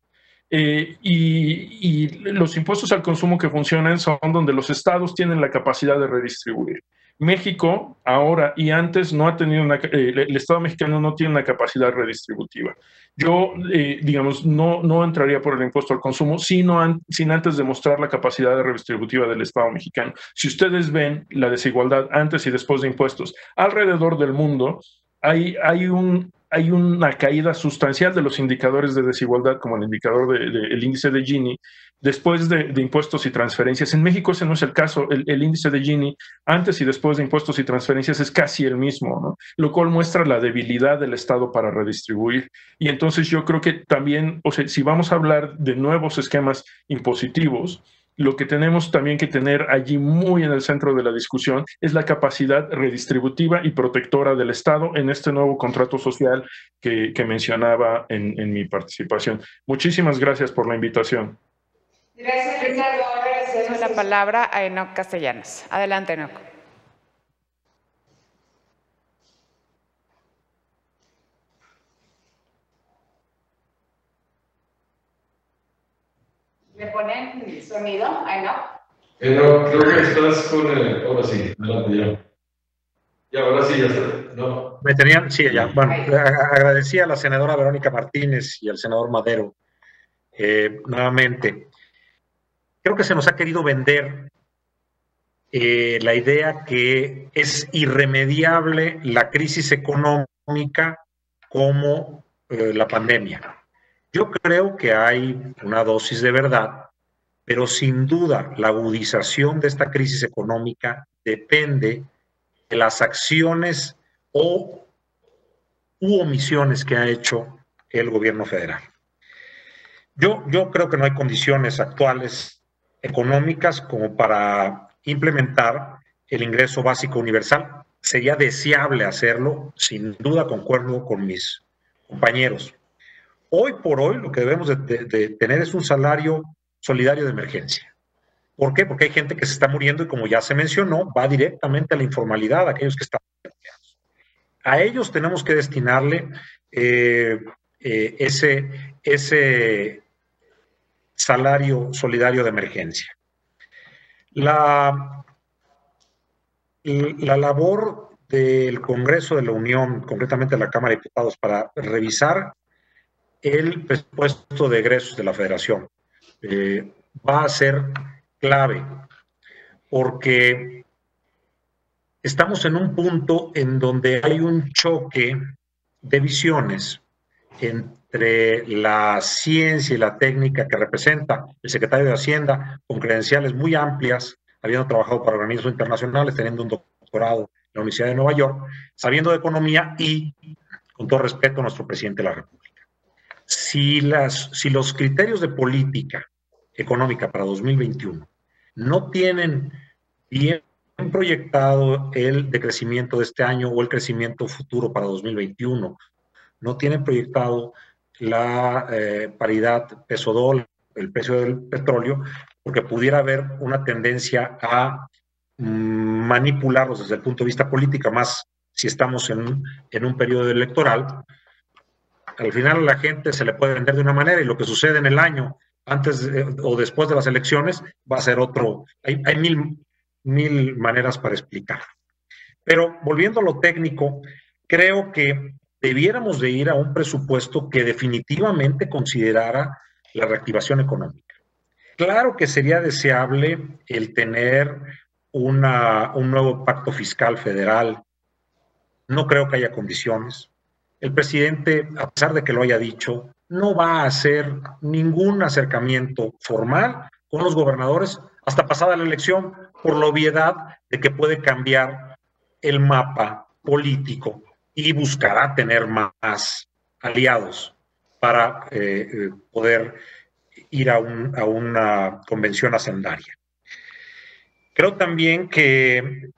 Y los impuestos al consumo que funcionan son donde los estados tienen la capacidad de redistribuir. México, ahora y antes, no ha tenido el Estado mexicano no tiene una capacidad redistributiva. Yo, digamos, no entraría por el impuesto al consumo, sin antes demostrar la capacidad redistributiva del Estado mexicano. Si ustedes ven la desigualdad antes y después de impuestos alrededor del mundo, hay una caída sustancial de los indicadores de desigualdad, como el indicador el índice de Gini, después de impuestos y transferencias. En México ese no es el caso. El índice de Gini, antes y después de impuestos y transferencias, es casi el mismo, ¿no? Lo cual muestra la debilidad del Estado para redistribuir. Y entonces yo creo que también, o sea, si vamos a hablar de nuevos esquemas impositivos, lo que tenemos también que tener allí muy en el centro de la discusión es la capacidad redistributiva y protectora del Estado en este nuevo contrato social que mencionaba en mi participación. Muchísimas gracias por la invitación. Gracias, Ricardo. Ahora le cedo la palabra a Enoc Castellanos. Adelante, Enoc. ¿Le ponen sonido a Enoc? Enoc, creo que estás con el... Ahora sí, adelante ya. Ya, ahora sí, ya está. No. Me tenían, sí, ya. Bueno, agradecía a la senadora Verónica Martínez y al senador Madero nuevamente. Creo que se nos ha querido vender la idea que es irremediable la crisis económica como la pandemia. Yo creo que hay una dosis de verdad, pero sin duda la agudización de esta crisis económica depende de las acciones u omisiones que ha hecho el gobierno federal. Yo creo que no hay condiciones actuales económicas como para implementar el ingreso básico universal. Sería deseable hacerlo, sin duda concuerdo con mis compañeros. Hoy por hoy lo que debemos de tener es un salario solidario de emergencia. ¿Por qué? Porque hay gente que se está muriendo y, como ya se mencionó, va directamente a la informalidad, a aquellos que están empleados. A ellos tenemos que destinarle ese salario solidario de emergencia. La labor del Congreso de la Unión, concretamente de la Cámara de Diputados, para revisar el presupuesto de egresos de la Federación va a ser clave, porque estamos en un punto en donde hay un choque de visiones entre la ciencia y la técnica que representa el secretario de Hacienda, con credenciales muy amplias, habiendo trabajado para organismos internacionales, teniendo un doctorado en la Universidad de Nueva York, sabiendo de economía y, con todo respeto, a nuestro presidente de la República. Si los criterios de política económica para 2021 no tienen bien proyectado el decrecimiento de este año o el crecimiento futuro para 2021, no tienen proyectado la paridad peso-dólar, el precio del petróleo, porque pudiera haber una tendencia a manipularlos desde el punto de vista político, más si estamos en un periodo electoral. Al final a la gente se le puede vender de una manera y lo que sucede en el año antes o después de las elecciones va a ser otro. Hay mil maneras para explicar. Pero volviendo a lo técnico, creo que debiéramos de ir a un presupuesto que definitivamente considerara la reactivación económica. Claro que sería deseable el tener un nuevo pacto fiscal federal. No creo que haya condiciones. El presidente, a pesar de que lo haya dicho, no va a hacer ningún acercamiento formal con los gobernadores hasta pasada la elección, por la obviedad de que puede cambiar el mapa político y buscará tener más aliados para poder ir a una convención hacendaria. Creo también que,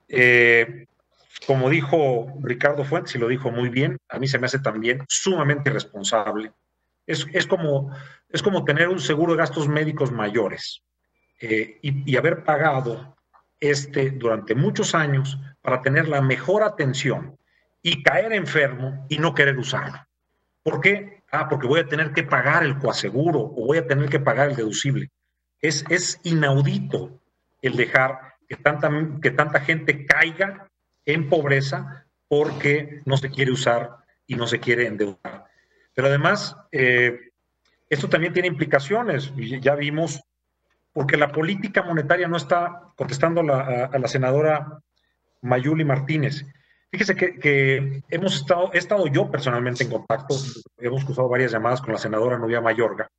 como dijo Ricardo Fuentes, y lo dijo muy bien, a mí se me hace también sumamente irresponsable. Es como tener un seguro de gastos médicos mayores y haber pagado durante muchos años para tener la mejor atención y caer enfermo y no querer usarlo. ¿Por qué? Porque voy a tener que pagar el coaseguro o voy a tener que pagar el deducible. Es inaudito el dejar que tanta gente caiga en pobreza porque no se quiere usar y no se quiere endeudar. Pero además, esto también tiene implicaciones, ya vimos, porque la política monetaria no está contestando a la senadora Mayuli Martínez. Fíjese que he estado yo personalmente en contacto, hemos cruzado varias llamadas con la senadora Nubia Mayorga.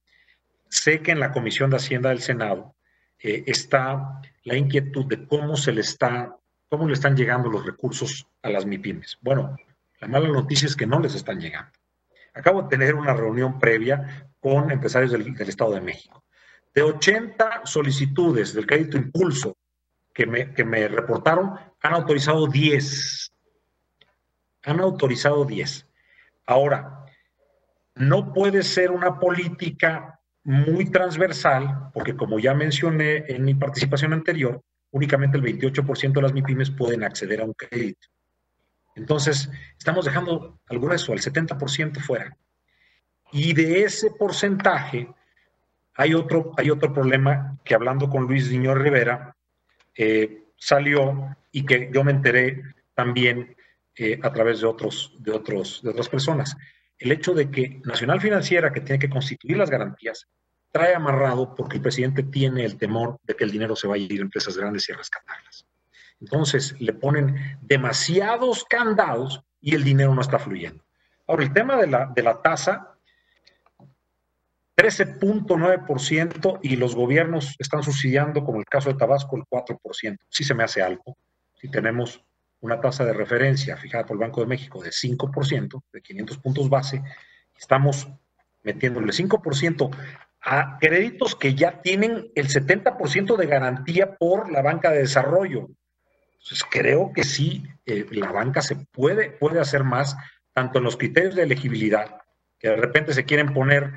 Sé que en la Comisión de Hacienda del Senado está la inquietud de cómo le están llegando los recursos a las MIPYMES. Bueno, la mala noticia es que no les están llegando. Acabo de tener una reunión previa con empresarios del Estado de México. De 80 solicitudes del crédito impulso que me reportaron, han autorizado 10. Han autorizado 10. Ahora, no puede ser una política muy transversal, porque como ya mencioné en mi participación anterior, únicamente el 28% de las MIPYMES pueden acceder a un crédito. Entonces, estamos dejando al grueso, al 70% fuera. Y de ese porcentaje, hay otro problema que, hablando con Luis Diño Rivera, salió y que yo me enteré también a través de otras personas. El hecho de que Nacional Financiera, que tiene que constituir las garantías, trae amarrado porque el presidente tiene el temor de que el dinero se vaya a ir a empresas grandes y a rescatarlas. Entonces le ponen demasiados candados y el dinero no está fluyendo. Ahora, el tema de la tasa, 13.9%, y los gobiernos están subsidiando, como el caso de Tabasco, el 4%. Sí se me hace algo. Si tenemos una tasa de referencia fijada por el Banco de México de 5%, de 500 puntos base, estamos metiéndole 5% a créditos que ya tienen el 70% de garantía por la banca de desarrollo. Entonces, creo que sí, la banca se puede hacer más, tanto en los criterios de elegibilidad, que de repente se quieren poner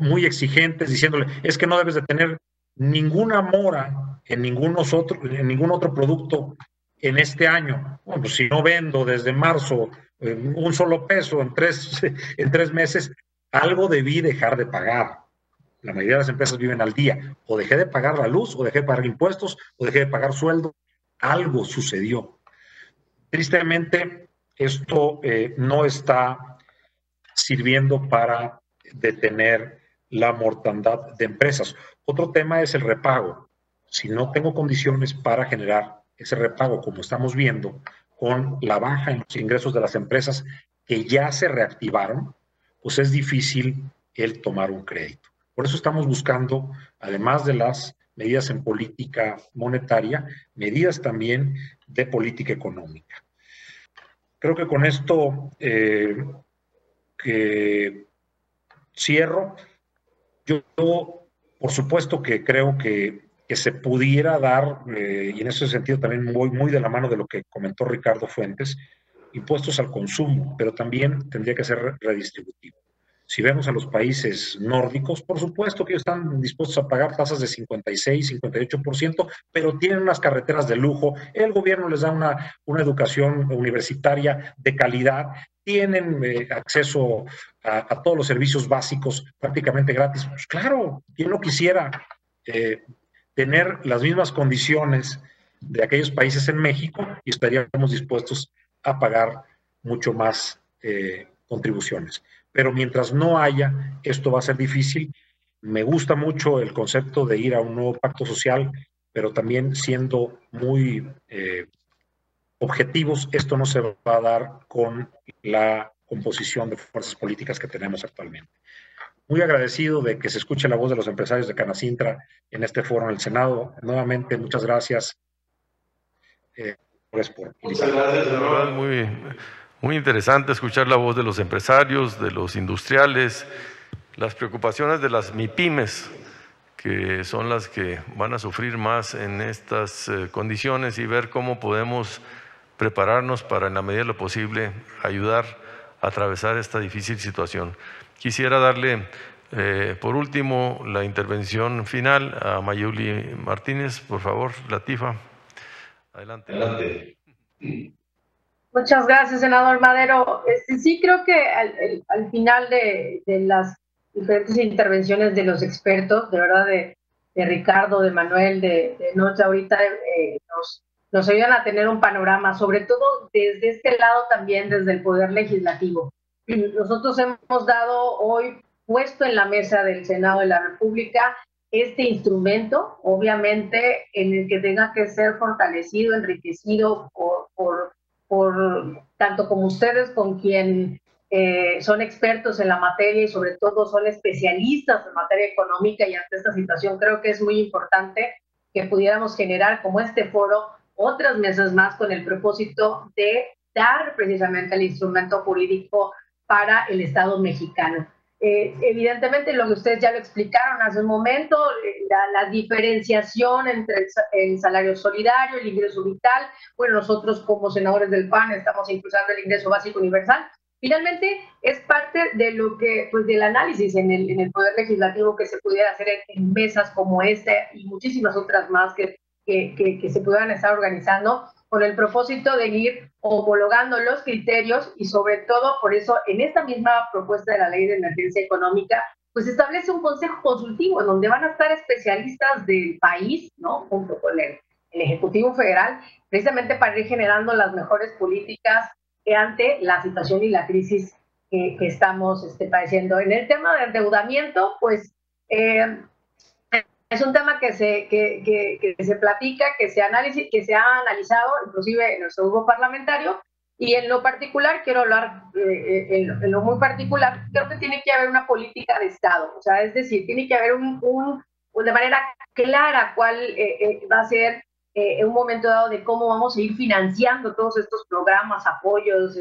muy exigentes, diciéndole, es que no debes de tener ninguna mora en ningún otro producto en este año. Bueno, pues si no vendo desde marzo un solo peso en tres meses, algo debí dejar de pagar. La mayoría de las empresas viven al día. O dejé de pagar la luz, o dejé de pagar impuestos, o dejé de pagar sueldo. Algo sucedió. Tristemente, esto no está sirviendo para detener la mortandad de empresas. Otro tema es el repago. Si no tengo condiciones para generar ese repago, como estamos viendo, con la baja en los ingresos de las empresas que ya se reactivaron, pues es difícil el tomar un crédito. Por eso estamos buscando, además de las medidas en política monetaria, medidas también de política económica. Creo que con esto cierro. Yo, por supuesto que creo que se pudiera dar, y en ese sentido también voy muy de la mano de lo que comentó Ricardo Fuentes, impuestos al consumo, pero también tendría que ser redistributivo. Si vemos a los países nórdicos, por supuesto que ellos están dispuestos a pagar tasas de 56, 58%, pero tienen unas carreteras de lujo, el gobierno les da una educación universitaria de calidad, tienen acceso a todos los servicios básicos prácticamente gratis. Pues claro, ¿quién no quisiera tener las mismas condiciones de aquellos países en México? Y estaríamos dispuestos a pagar mucho más contribuciones. Pero mientras no haya, esto va a ser difícil. Me gusta mucho el concepto de ir a un nuevo pacto social, pero también siendo muy objetivos, esto no se va a dar con la composición de fuerzas políticas que tenemos actualmente. Muy agradecido de que se escuche la voz de los empresarios de Canacintra en este foro en el Senado. Nuevamente, muchas gracias. Muchas gracias, de verdad, muy interesante escuchar la voz de los empresarios, de los industriales, las preocupaciones de las MIPYMES, que son las que van a sufrir más en estas condiciones, y ver cómo podemos prepararnos para, en la medida de lo posible, ayudar a atravesar esta difícil situación. Quisiera darle, por último, la intervención final a Mayuli Martínez, por favor, Latifa. Adelante. Adelante. Muchas gracias, senador Madero. Sí, creo que al final de las diferentes intervenciones de los expertos, de verdad, de Ricardo, de Manuel, de Noche, ahorita nos ayudan a tener un panorama, sobre todo desde este lado también, desde el Poder Legislativo. Nosotros hemos puesto en la mesa del Senado de la República este instrumento, obviamente, en el que tenga que ser fortalecido, enriquecido por tanto como ustedes, con quien son expertos en la materia y sobre todo son especialistas en materia económica, y ante esta situación creo que es muy importante que pudiéramos generar como este foro otras mesas más con el propósito de dar precisamente el instrumento jurídico para el Estado mexicano. Evidentemente, lo que ustedes ya lo explicaron hace un momento, la diferenciación entre el salario solidario, el ingreso vital. Bueno, nosotros como senadores del PAN estamos impulsando el ingreso básico universal. Finalmente, es parte de lo que, pues, del análisis en el Poder Legislativo que se pudiera hacer en mesas como esta y muchísimas otras más que se pudieran estar organizando, con el propósito de ir homologando los criterios, y sobre todo, por eso, en esta misma propuesta de la Ley de Emergencia Económica, pues establece un consejo consultivo en donde van a estar especialistas del país, ¿no?, junto con el Ejecutivo Federal, precisamente para ir generando las mejores políticas ante la situación y la crisis que estamos padeciendo. En el tema de endeudamiento, pues es un tema que se platica, que se ha analizado, inclusive en nuestro grupo parlamentario, y en lo particular, quiero hablar en lo muy particular, creo que tiene que haber una política de Estado, o sea, es decir, tiene que haber de manera clara cuál va a ser en un momento dado de cómo vamos a ir financiando todos estos programas, apoyos,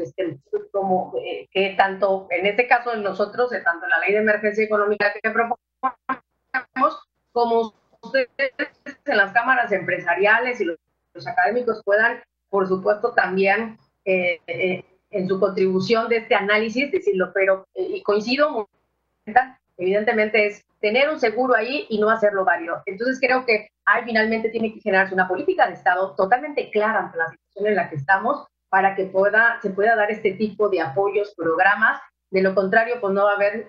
como que tanto, en este caso de nosotros, tanto en la Ley de Emergencia Económica que proponemos, como ustedes en las cámaras empresariales y los académicos puedan, por supuesto, también en su contribución de este análisis, decirlo, pero, y coincido, evidentemente es tener un seguro ahí y no hacerlo válido. Entonces creo que finalmente tiene que generarse una política de Estado totalmente clara ante la situación en la que estamos, para que se pueda dar este tipo de apoyos, programas. De lo contrario, pues no va a haber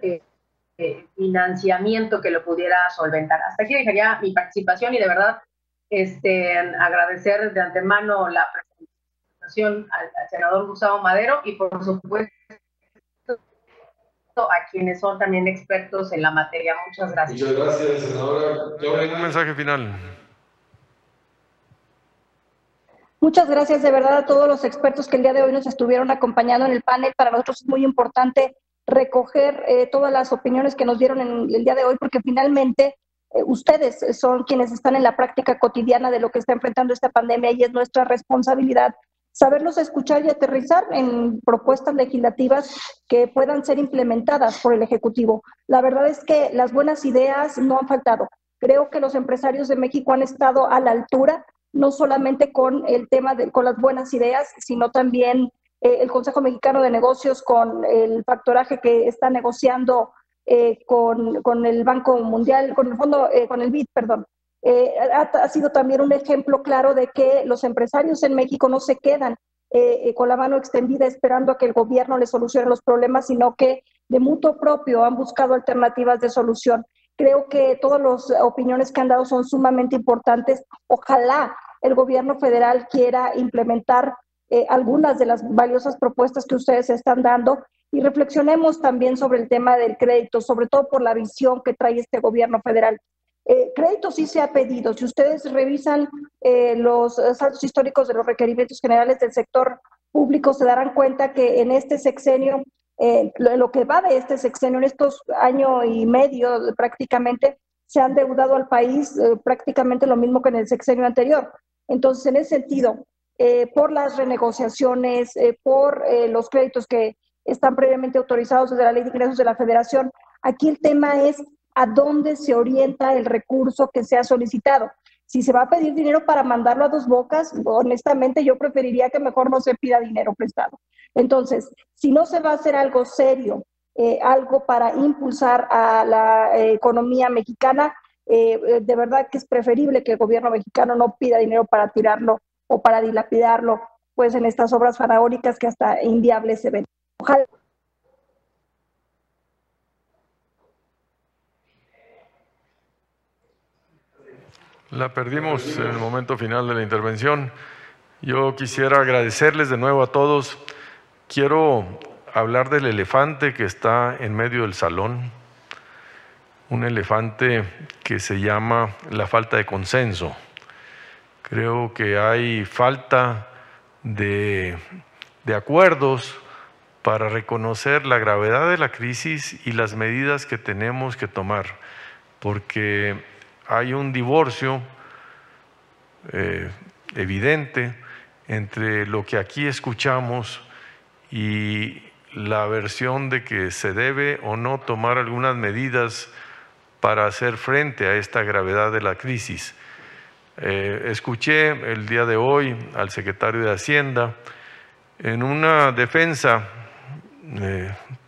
financiamiento que lo pudiera solventar. Hasta aquí dejaría mi participación, y de verdad agradecer de antemano la presentación al senador Gustavo Madero, y por supuesto a quienes son también expertos en la materia. Muchas gracias. Muchas gracias, senadora. Un mensaje final. Muchas gracias de verdad a todos los expertos que el día de hoy nos estuvieron acompañando en el panel. Para nosotros es muy importante recoger todas las opiniones que nos dieron en el día de hoy, porque finalmente ustedes son quienes están en la práctica cotidiana de lo que está enfrentando esta pandemia, y es nuestra responsabilidad saberlos escuchar y aterrizar en propuestas legislativas que puedan ser implementadas por el Ejecutivo. La verdad es que las buenas ideas no han faltado. Creo que los empresarios de México han estado a la altura, no solamente con el tema con las buenas ideas, sino también el Consejo Mexicano de Negocios con el factoraje que está negociando con el Banco Mundial, con el fondo, con el BID, perdón. Ha sido también un ejemplo claro de que los empresarios en México no se quedan con la mano extendida esperando a que el gobierno les solucione los problemas, sino que de mutuo propio han buscado alternativas de solución. Creo que todas las opiniones que han dado son sumamente importantes. Ojalá el gobierno federal quiera implementar algunas de las valiosas propuestas que ustedes están dando, y reflexionemos también sobre el tema del crédito, sobre todo por la visión que trae este gobierno federal. Crédito sí se ha pedido. Si ustedes revisan los saldos históricos de los requerimientos generales del sector público, se darán cuenta que en este sexenio lo que va de este sexenio, en estos año y medio prácticamente, se han endeudado al país prácticamente lo mismo que en el sexenio anterior. Entonces, en ese sentido, por las renegociaciones, por los créditos que están previamente autorizados desde la Ley de Ingresos de la Federación, aquí el tema es a dónde se orienta el recurso que se ha solicitado. Si se va a pedir dinero para mandarlo a Dos Bocas, honestamente yo preferiría que mejor no se pida dinero prestado. Entonces, si no se va a hacer algo serio, algo para impulsar a la economía mexicana, de verdad que es preferible que el gobierno mexicano no pida dinero para tirarlo o para dilapidarlo, pues en estas obras faraónicas que hasta inviables se ven. Ojalá. La perdimos en el momento final de la intervención. Yo quisiera agradecerles de nuevo a todos. Quiero hablar del elefante que está en medio del salón, un elefante que se llama la falta de consenso. Creo que hay falta de acuerdos para reconocer la gravedad de la crisis y las medidas que tenemos que tomar, porque hay un divorcio evidente entre lo que aquí escuchamos y la versión de que se debe o no tomar algunas medidas para hacer frente a esta gravedad de la crisis. Escuché el día de hoy al secretario de Hacienda en una defensa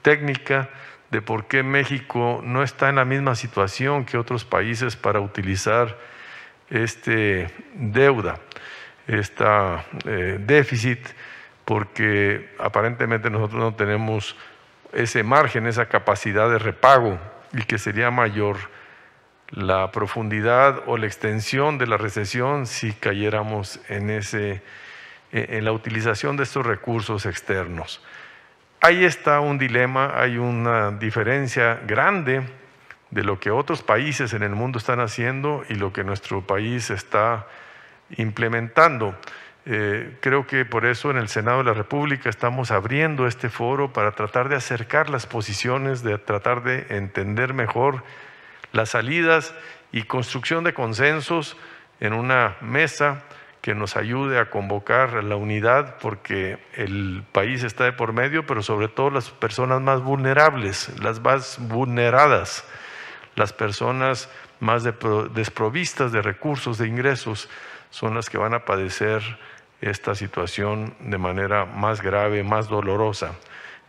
técnica de por qué México no está en la misma situación que otros países para utilizar deuda, déficit, porque aparentemente nosotros no tenemos ese margen, esa capacidad de repago, y que sería mayor la profundidad o la extensión de la recesión si cayéramos en la utilización de estos recursos externos. Ahí está un dilema, hay una diferencia grande de lo que otros países en el mundo están haciendo y lo que nuestro país está implementando. Creo que por eso en el Senado de la República estamos abriendo este foro para tratar de acercar las posiciones, de tratar de entender mejor las salidas y construcción de consensos en una mesa que nos ayude a convocar la unidad, porque el país está de por medio, pero sobre todo las personas más vulnerables, las más vulneradas, las personas más desprovistas de recursos, de ingresos, son las que van a padecer esta situación de manera más grave, más dolorosa.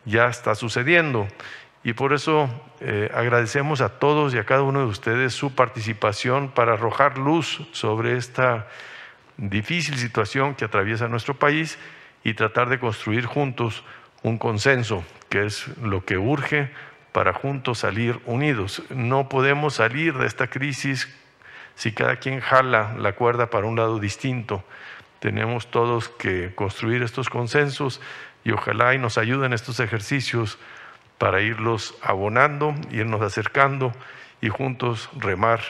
Ya está sucediendo y por eso agradecemos a todos y a cada uno de ustedes su participación para arrojar luz sobre esta difícil situación que atraviesa nuestro país y tratar de construir juntos un consenso, que es lo que urge para juntos salir unidos. No podemos salir de esta crisis si cada quien jala la cuerda para un lado distinto. Tenemos todos que construir estos consensos y ojalá y nos ayuden estos ejercicios para irlos abonando, irnos acercando y juntos remar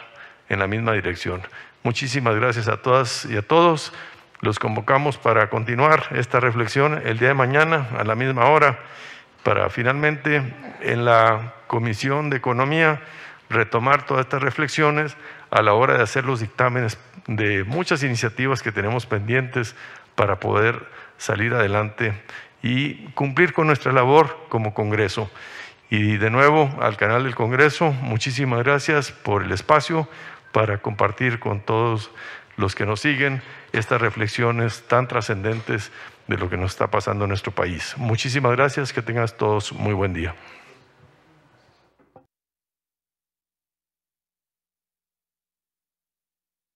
en la misma dirección. Muchísimas gracias a todas y a todos. Los convocamos para continuar esta reflexión el día de mañana a la misma hora, para finalmente en la Comisión de Economía retomar todas estas reflexiones a la hora de hacer los dictámenes de muchas iniciativas que tenemos pendientes para poder salir adelante y cumplir con nuestra labor como Congreso. Y de nuevo al canal del Congreso, muchísimas gracias por el espacio para compartir con todos los que nos siguen estas reflexiones tan trascendentes de lo que nos está pasando en nuestro país. Muchísimas gracias, que tengan todos muy buen día.